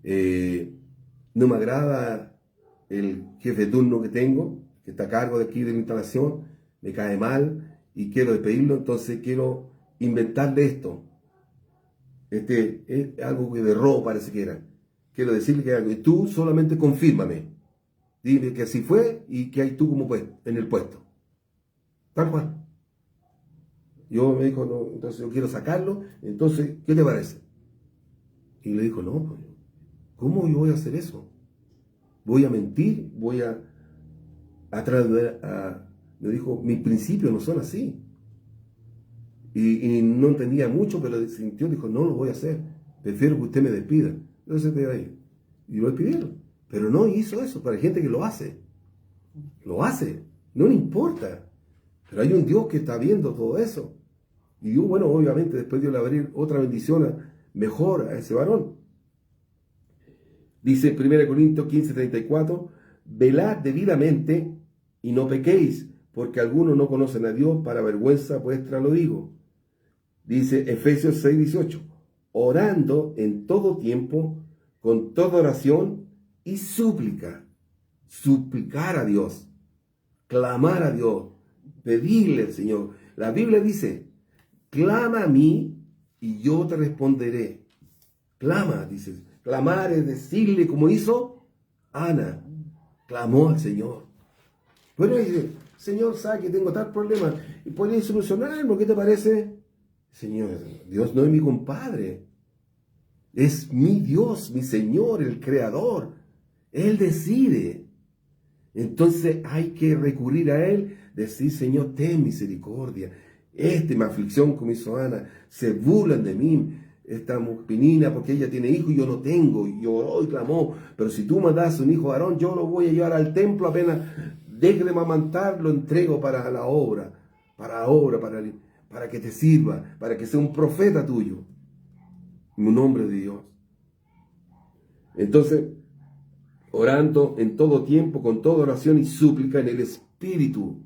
No me agrada el jefe de turno que tengo, que está a cargo de aquí de la instalación, me cae mal y quiero despedirlo, entonces quiero inventarle esto. Es algo que de robo parece que era. Quiero decirle que algo, y tú solamente confírmame. Dime que así fue y que hay tú como en el puesto. Tal cual. Yo me dijo, no, entonces yo quiero sacarlo, entonces, ¿qué te parece? Y le dijo, no, ¿cómo yo voy a hacer eso? Voy a mentir, voy a me dijo, mis principios no son así. Y no entendía mucho, pero sintió, dijo, no lo voy a hacer. Prefiero que usted me despida. Entonces te ahí. Y lo despidieron. Pero no hizo eso, para gente que lo hace. Lo hace, no le importa. Pero hay un Dios que está viendo todo eso. Y Dios, bueno, obviamente después Dios le va a abrir otra bendición mejor a ese varón. Dice 1 Corintios 15:34, velad debidamente y no pequéis, porque algunos no conocen a Dios, para vergüenza vuestra lo digo. Dice Efesios 6:18, orando en todo tiempo, con toda oración y súplica. Suplicar a Dios, clamar a Dios, pedirle al Señor. La Biblia dice, clama a mí y yo te responderé. Clama, dice. Clamar es decirle como hizo Ana. Clamó al Señor. Bueno, dice, Señor, sabe que tengo tal problema y podría solucionarlo. ¿Qué te parece? Señor, Dios no es mi compadre. Es mi Dios, mi Señor, el Creador. Él decide. Entonces hay que recurrir a Él, decir, Señor, ten misericordia. Mi aflicción como hizo Ana, se burlan de mí, esta penina, porque ella tiene hijo y yo no tengo, y lloró y clamó, pero si tú me das un hijo varón, yo lo voy a llevar al templo, apenas deje de amamantar, lo entrego para la obra, para que te sirva, para que sea un profeta tuyo, en un nombre de Dios. Entonces, orando en todo tiempo, con toda oración y súplica en el Espíritu,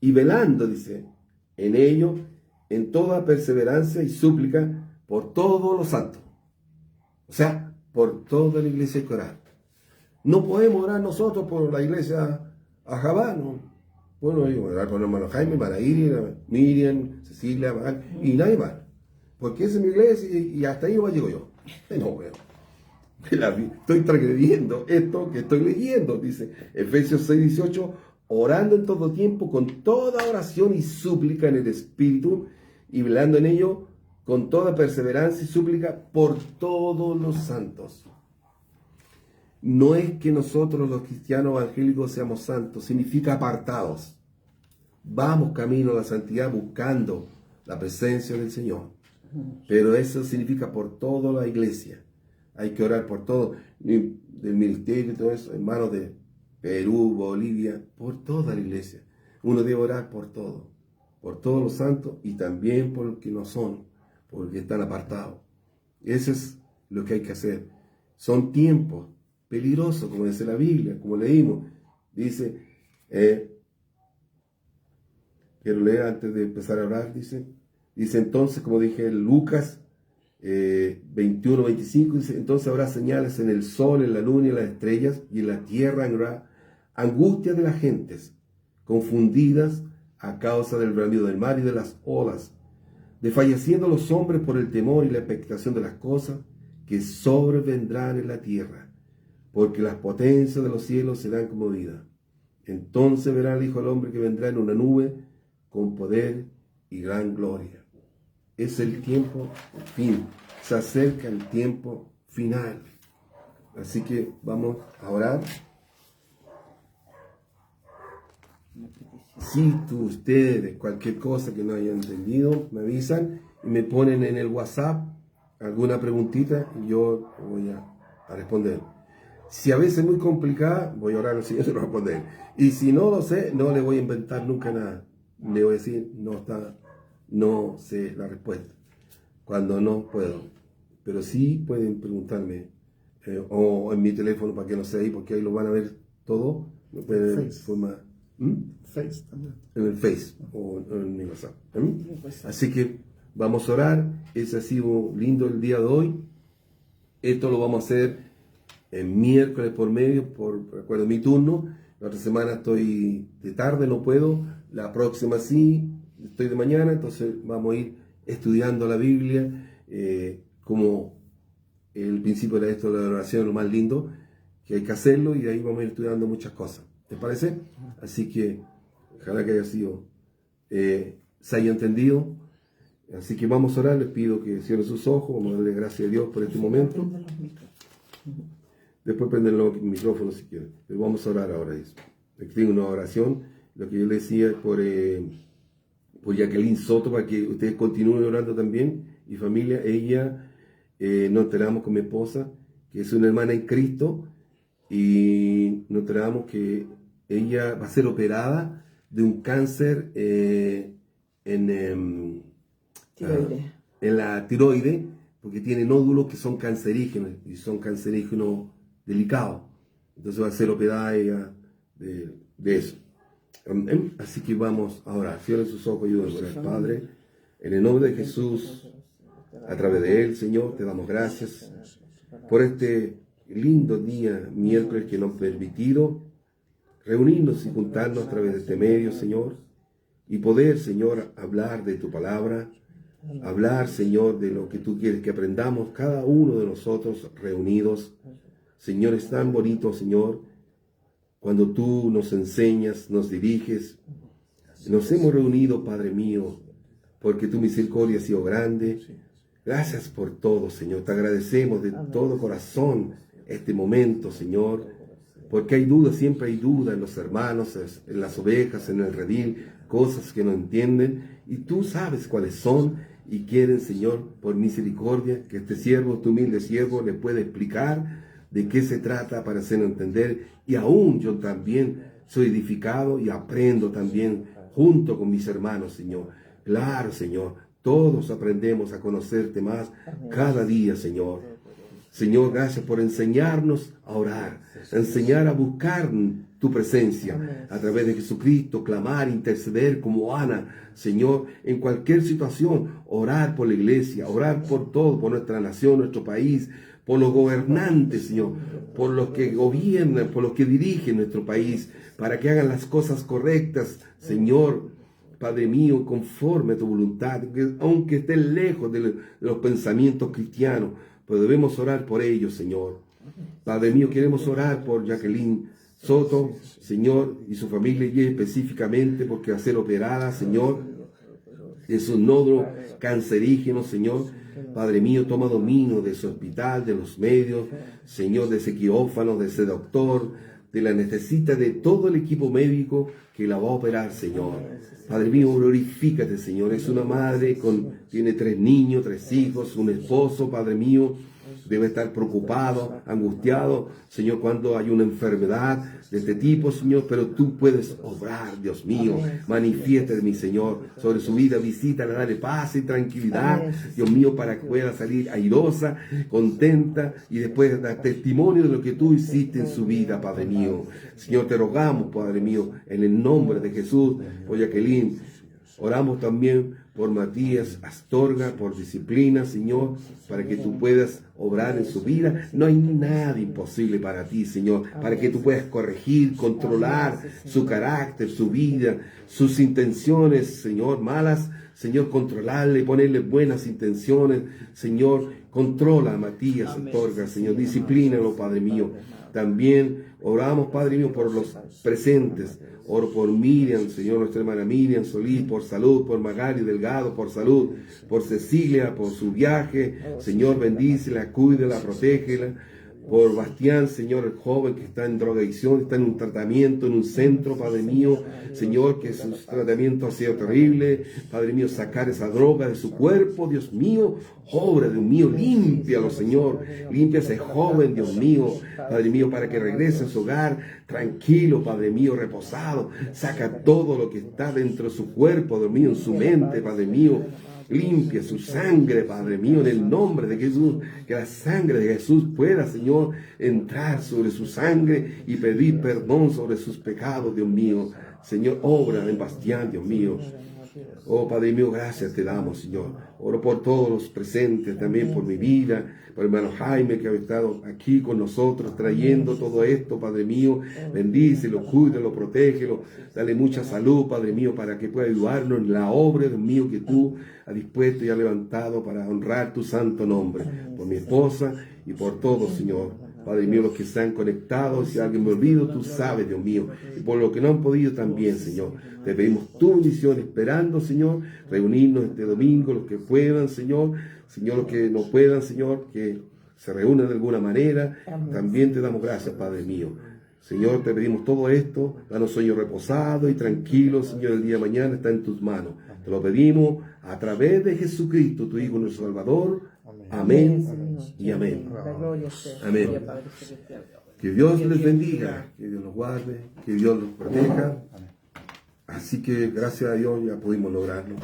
y velando, dice, en ello, en toda perseverancia y súplica por todos los santos. O sea, por toda la iglesia coral. No podemos orar nosotros por la iglesia Ajabá, ¿no? Bueno, yo voy a orar por el hermano Jaime, para Miriam, Cecilia, y nadie más. Porque esa es mi iglesia y hasta ahí no llego yo. No, bueno. Estoy transgrediendo esto que estoy leyendo, dice Efesios 6:18, orando en todo tiempo con toda oración y súplica en el Espíritu y velando en ello con toda perseverancia y súplica por todos los santos. No es que nosotros los cristianos evangélicos seamos santos, significa apartados. Vamos camino a la santidad buscando la presencia del Señor. Pero eso significa por toda la iglesia. Hay que orar por todo, del ministerio y todo eso, hermanos de Perú, Bolivia, por toda la iglesia. Uno debe orar por todos los santos y también por los que no son, por los que están apartados. Eso es lo que hay que hacer. Son tiempos peligrosos, como dice la Biblia, como leímos. Dice, quiero leer antes de empezar a orar, dice entonces, como dije, Lucas 21-25, dice, entonces habrá señales en el sol, en la luna y en las estrellas, y en la tierra habrá angustia de las gentes, confundidas a causa del bramido del mar y de las olas, desfalleciendo los hombres por el temor y la expectación de las cosas que sobrevendrán en la tierra, porque las potencias de los cielos serán conmovidas. Entonces verá el Hijo del Hombre que vendrá en una nube con poder y gran gloria. Es el tiempo, el fin. Se acerca el tiempo final. Así que vamos a orar. Si ustedes, cualquier cosa que no hayan entendido, me avisan y me ponen en el WhatsApp alguna preguntita y yo voy a responder. Si a veces es muy complicada, voy a orar al Señor y lo voy a responder. Y si no lo sé, no le voy a inventar nunca nada. Le voy a decir, no sé la respuesta, cuando no puedo. Pero sí pueden preguntarme, o en mi teléfono para que no sé ahí, porque ahí lo van a ver todo. Lo pueden ver de forma... Face también. En el Face o en mi WhatsApp. Así que vamos a orar. Ese ha sido lindo el día de hoy. Esto lo vamos a hacer el miércoles por medio, recuerdo mi turno. La otra semana estoy de tarde, no puedo. La próxima sí, estoy de mañana. Entonces vamos a ir estudiando la Biblia, como el principio era esto de la oración, lo más lindo, que hay que hacerlo, y de ahí vamos a ir estudiando muchas cosas. ¿Te parece? Así que ojalá que haya sido, se haya entendido. Así que vamos a orar. Les pido que cierren sus ojos. Vamos a darle gracias a Dios por este momento. Después prenden los micrófonos si quieren. Pero vamos a orar ahora. Aquí tengo una oración. Lo que yo le decía por Jacqueline Soto, para que ustedes continúen orando también. Y familia, ella, nos enteramos con mi esposa, que es una hermana en Cristo. Y nos enteramos que ella va a ser operada de un cáncer en la tiroide, porque tiene nódulos que son cancerígenos, y son cancerígenos delicados. Entonces va a ser operada ella de eso. Así que vamos a orar. Cierren sus ojos, ayúdenos, Padre. En el nombre de Jesús, a través de Él, Señor, te damos gracias por este lindo día, miércoles, que nos ha permitido reunirnos y juntarnos a través de este medio, Señor, y poder, Señor, hablar de tu palabra, hablar, Señor, de lo que tú quieres que aprendamos cada uno de nosotros reunidos. Señor, es tan bonito, Señor, cuando tú nos enseñas, nos diriges. Nos hemos reunido, Padre mío, porque tu misericordia ha sido grande. Gracias por todo, Señor. Te agradecemos de todo corazón este momento, Señor, porque hay duda, siempre hay duda en los hermanos, en las ovejas, en el redil, cosas que no entienden, y tú sabes cuáles son, y quieren, Señor, por misericordia, que este siervo, este humilde siervo, le pueda explicar de qué se trata para hacerlo entender, y aún yo también soy edificado y aprendo también junto con mis hermanos, Señor. Claro, Señor, todos aprendemos a conocerte más cada día, Señor. Señor, gracias por enseñarnos a orar, a enseñar a buscar tu presencia a través de Jesucristo, clamar, interceder como Ana, Señor, en cualquier situación, orar por la iglesia, orar por todo, por nuestra nación, nuestro país, por los gobernantes, Señor, por los que gobiernan, por los que dirigen nuestro país, para que hagan las cosas correctas, Señor, Padre mío, conforme a tu voluntad, aunque estén lejos de los pensamientos cristianos, pero debemos orar por ellos, Señor. Padre mío, queremos orar por Jacqueline Soto, Señor, y su familia, y específicamente porque va a ser operada, Señor, de sus nódulos cancerígenos, Señor. Padre mío, toma dominio de su hospital, de los medios, Señor, de ese quirófano, de ese doctor, de la necesita de todo el equipo médico que la va a operar, Señor. Padre mío, glorifícate, Señor. Es una madre, tiene 3 niños, 3 hijos, un esposo, Padre mío. Debe estar preocupado, angustiado, Señor, cuando hay una enfermedad de este tipo, Señor, pero tú puedes obrar, Dios mío. Manifiéstate, mi Señor, sobre su vida, visítala, dale paz y tranquilidad, Dios mío, para que pueda salir airosa, contenta y después dar testimonio de lo que tú hiciste en su vida, Padre mío. Señor, te rogamos, Padre mío, en el nombre de Jesús, por Jacqueline. Oramos también por Matías Astorga, por disciplina, Señor, para que tú puedas obrar en su vida. No hay nada imposible para ti, Señor, para que tú puedas corregir, controlar su carácter, su vida, sus intenciones, Señor, malas. Señor, controlarle, ponerle buenas intenciones. Señor, controla a Matías Astorga, Señor, disciplínalo, Padre mío. También oramos, Padre mío, por los presentes. Oro por Miriam, Señor, nuestra hermana Miriam Solís, por salud, por Magali Delgado, por salud, por Cecilia, por su viaje. Señor, bendícela, cuídela, protégela. Por Bastián, Señor, el joven que está en drogadicción, está en un tratamiento, en un centro, Padre mío. Señor, que su tratamiento ha sido terrible. Padre mío, sacar esa droga de su cuerpo, Dios mío. Obra, Dios mío, límpialo, Señor. Limpia a ese joven, Dios mío. Padre mío, para que regrese a su hogar tranquilo, Padre mío, reposado. Saca todo lo que está dentro de su cuerpo, Dios mío, en su mente, Padre mío. Limpia su sangre, Padre mío, en el nombre de Jesús. Que la sangre de Jesús pueda, Señor, entrar sobre su sangre y pedir perdón sobre sus pecados, Dios mío. Señor, obra en Bastián, Dios mío. Oh, Padre mío, gracias te damos, Señor. Oro por todos los presentes, también por mi vida, por el hermano Jaime que ha estado aquí con nosotros trayendo todo esto, Padre mío. Bendícelo, cuídalo, protégelo. Dale mucha salud, Padre mío, para que pueda ayudarnos en la obra, Dios mío, que tú has dispuesto y has levantado para honrar tu santo nombre. Por mi esposa y por todos, Señor. Padre mío, los que están conectados, si alguien me olvido, tú sabes, Dios mío. Y por lo que no han podido también, Señor. Te pedimos tu bendición, esperando, Señor, reunirnos este domingo, los que puedan, Señor. Señor, los que no puedan, Señor, que se reúnan de alguna manera. También te damos gracias, Padre mío. Señor, te pedimos todo esto. Danos sueño reposado y tranquilo, Señor, el día de mañana está en tus manos. Te lo pedimos a través de Jesucristo, tu Hijo, nuestro Salvador. Amén y amén. Amén. Que Dios les bendiga, que Dios los guarde, que Dios los proteja. Así que gracias a Dios ya pudimos lograrlo.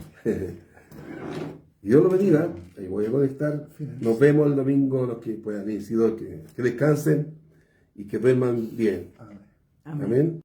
Dios los bendiga. Ahí voy a conectar. Nos vemos el domingo, los que puedan ir. Que descansen y que duerman bien. Amén.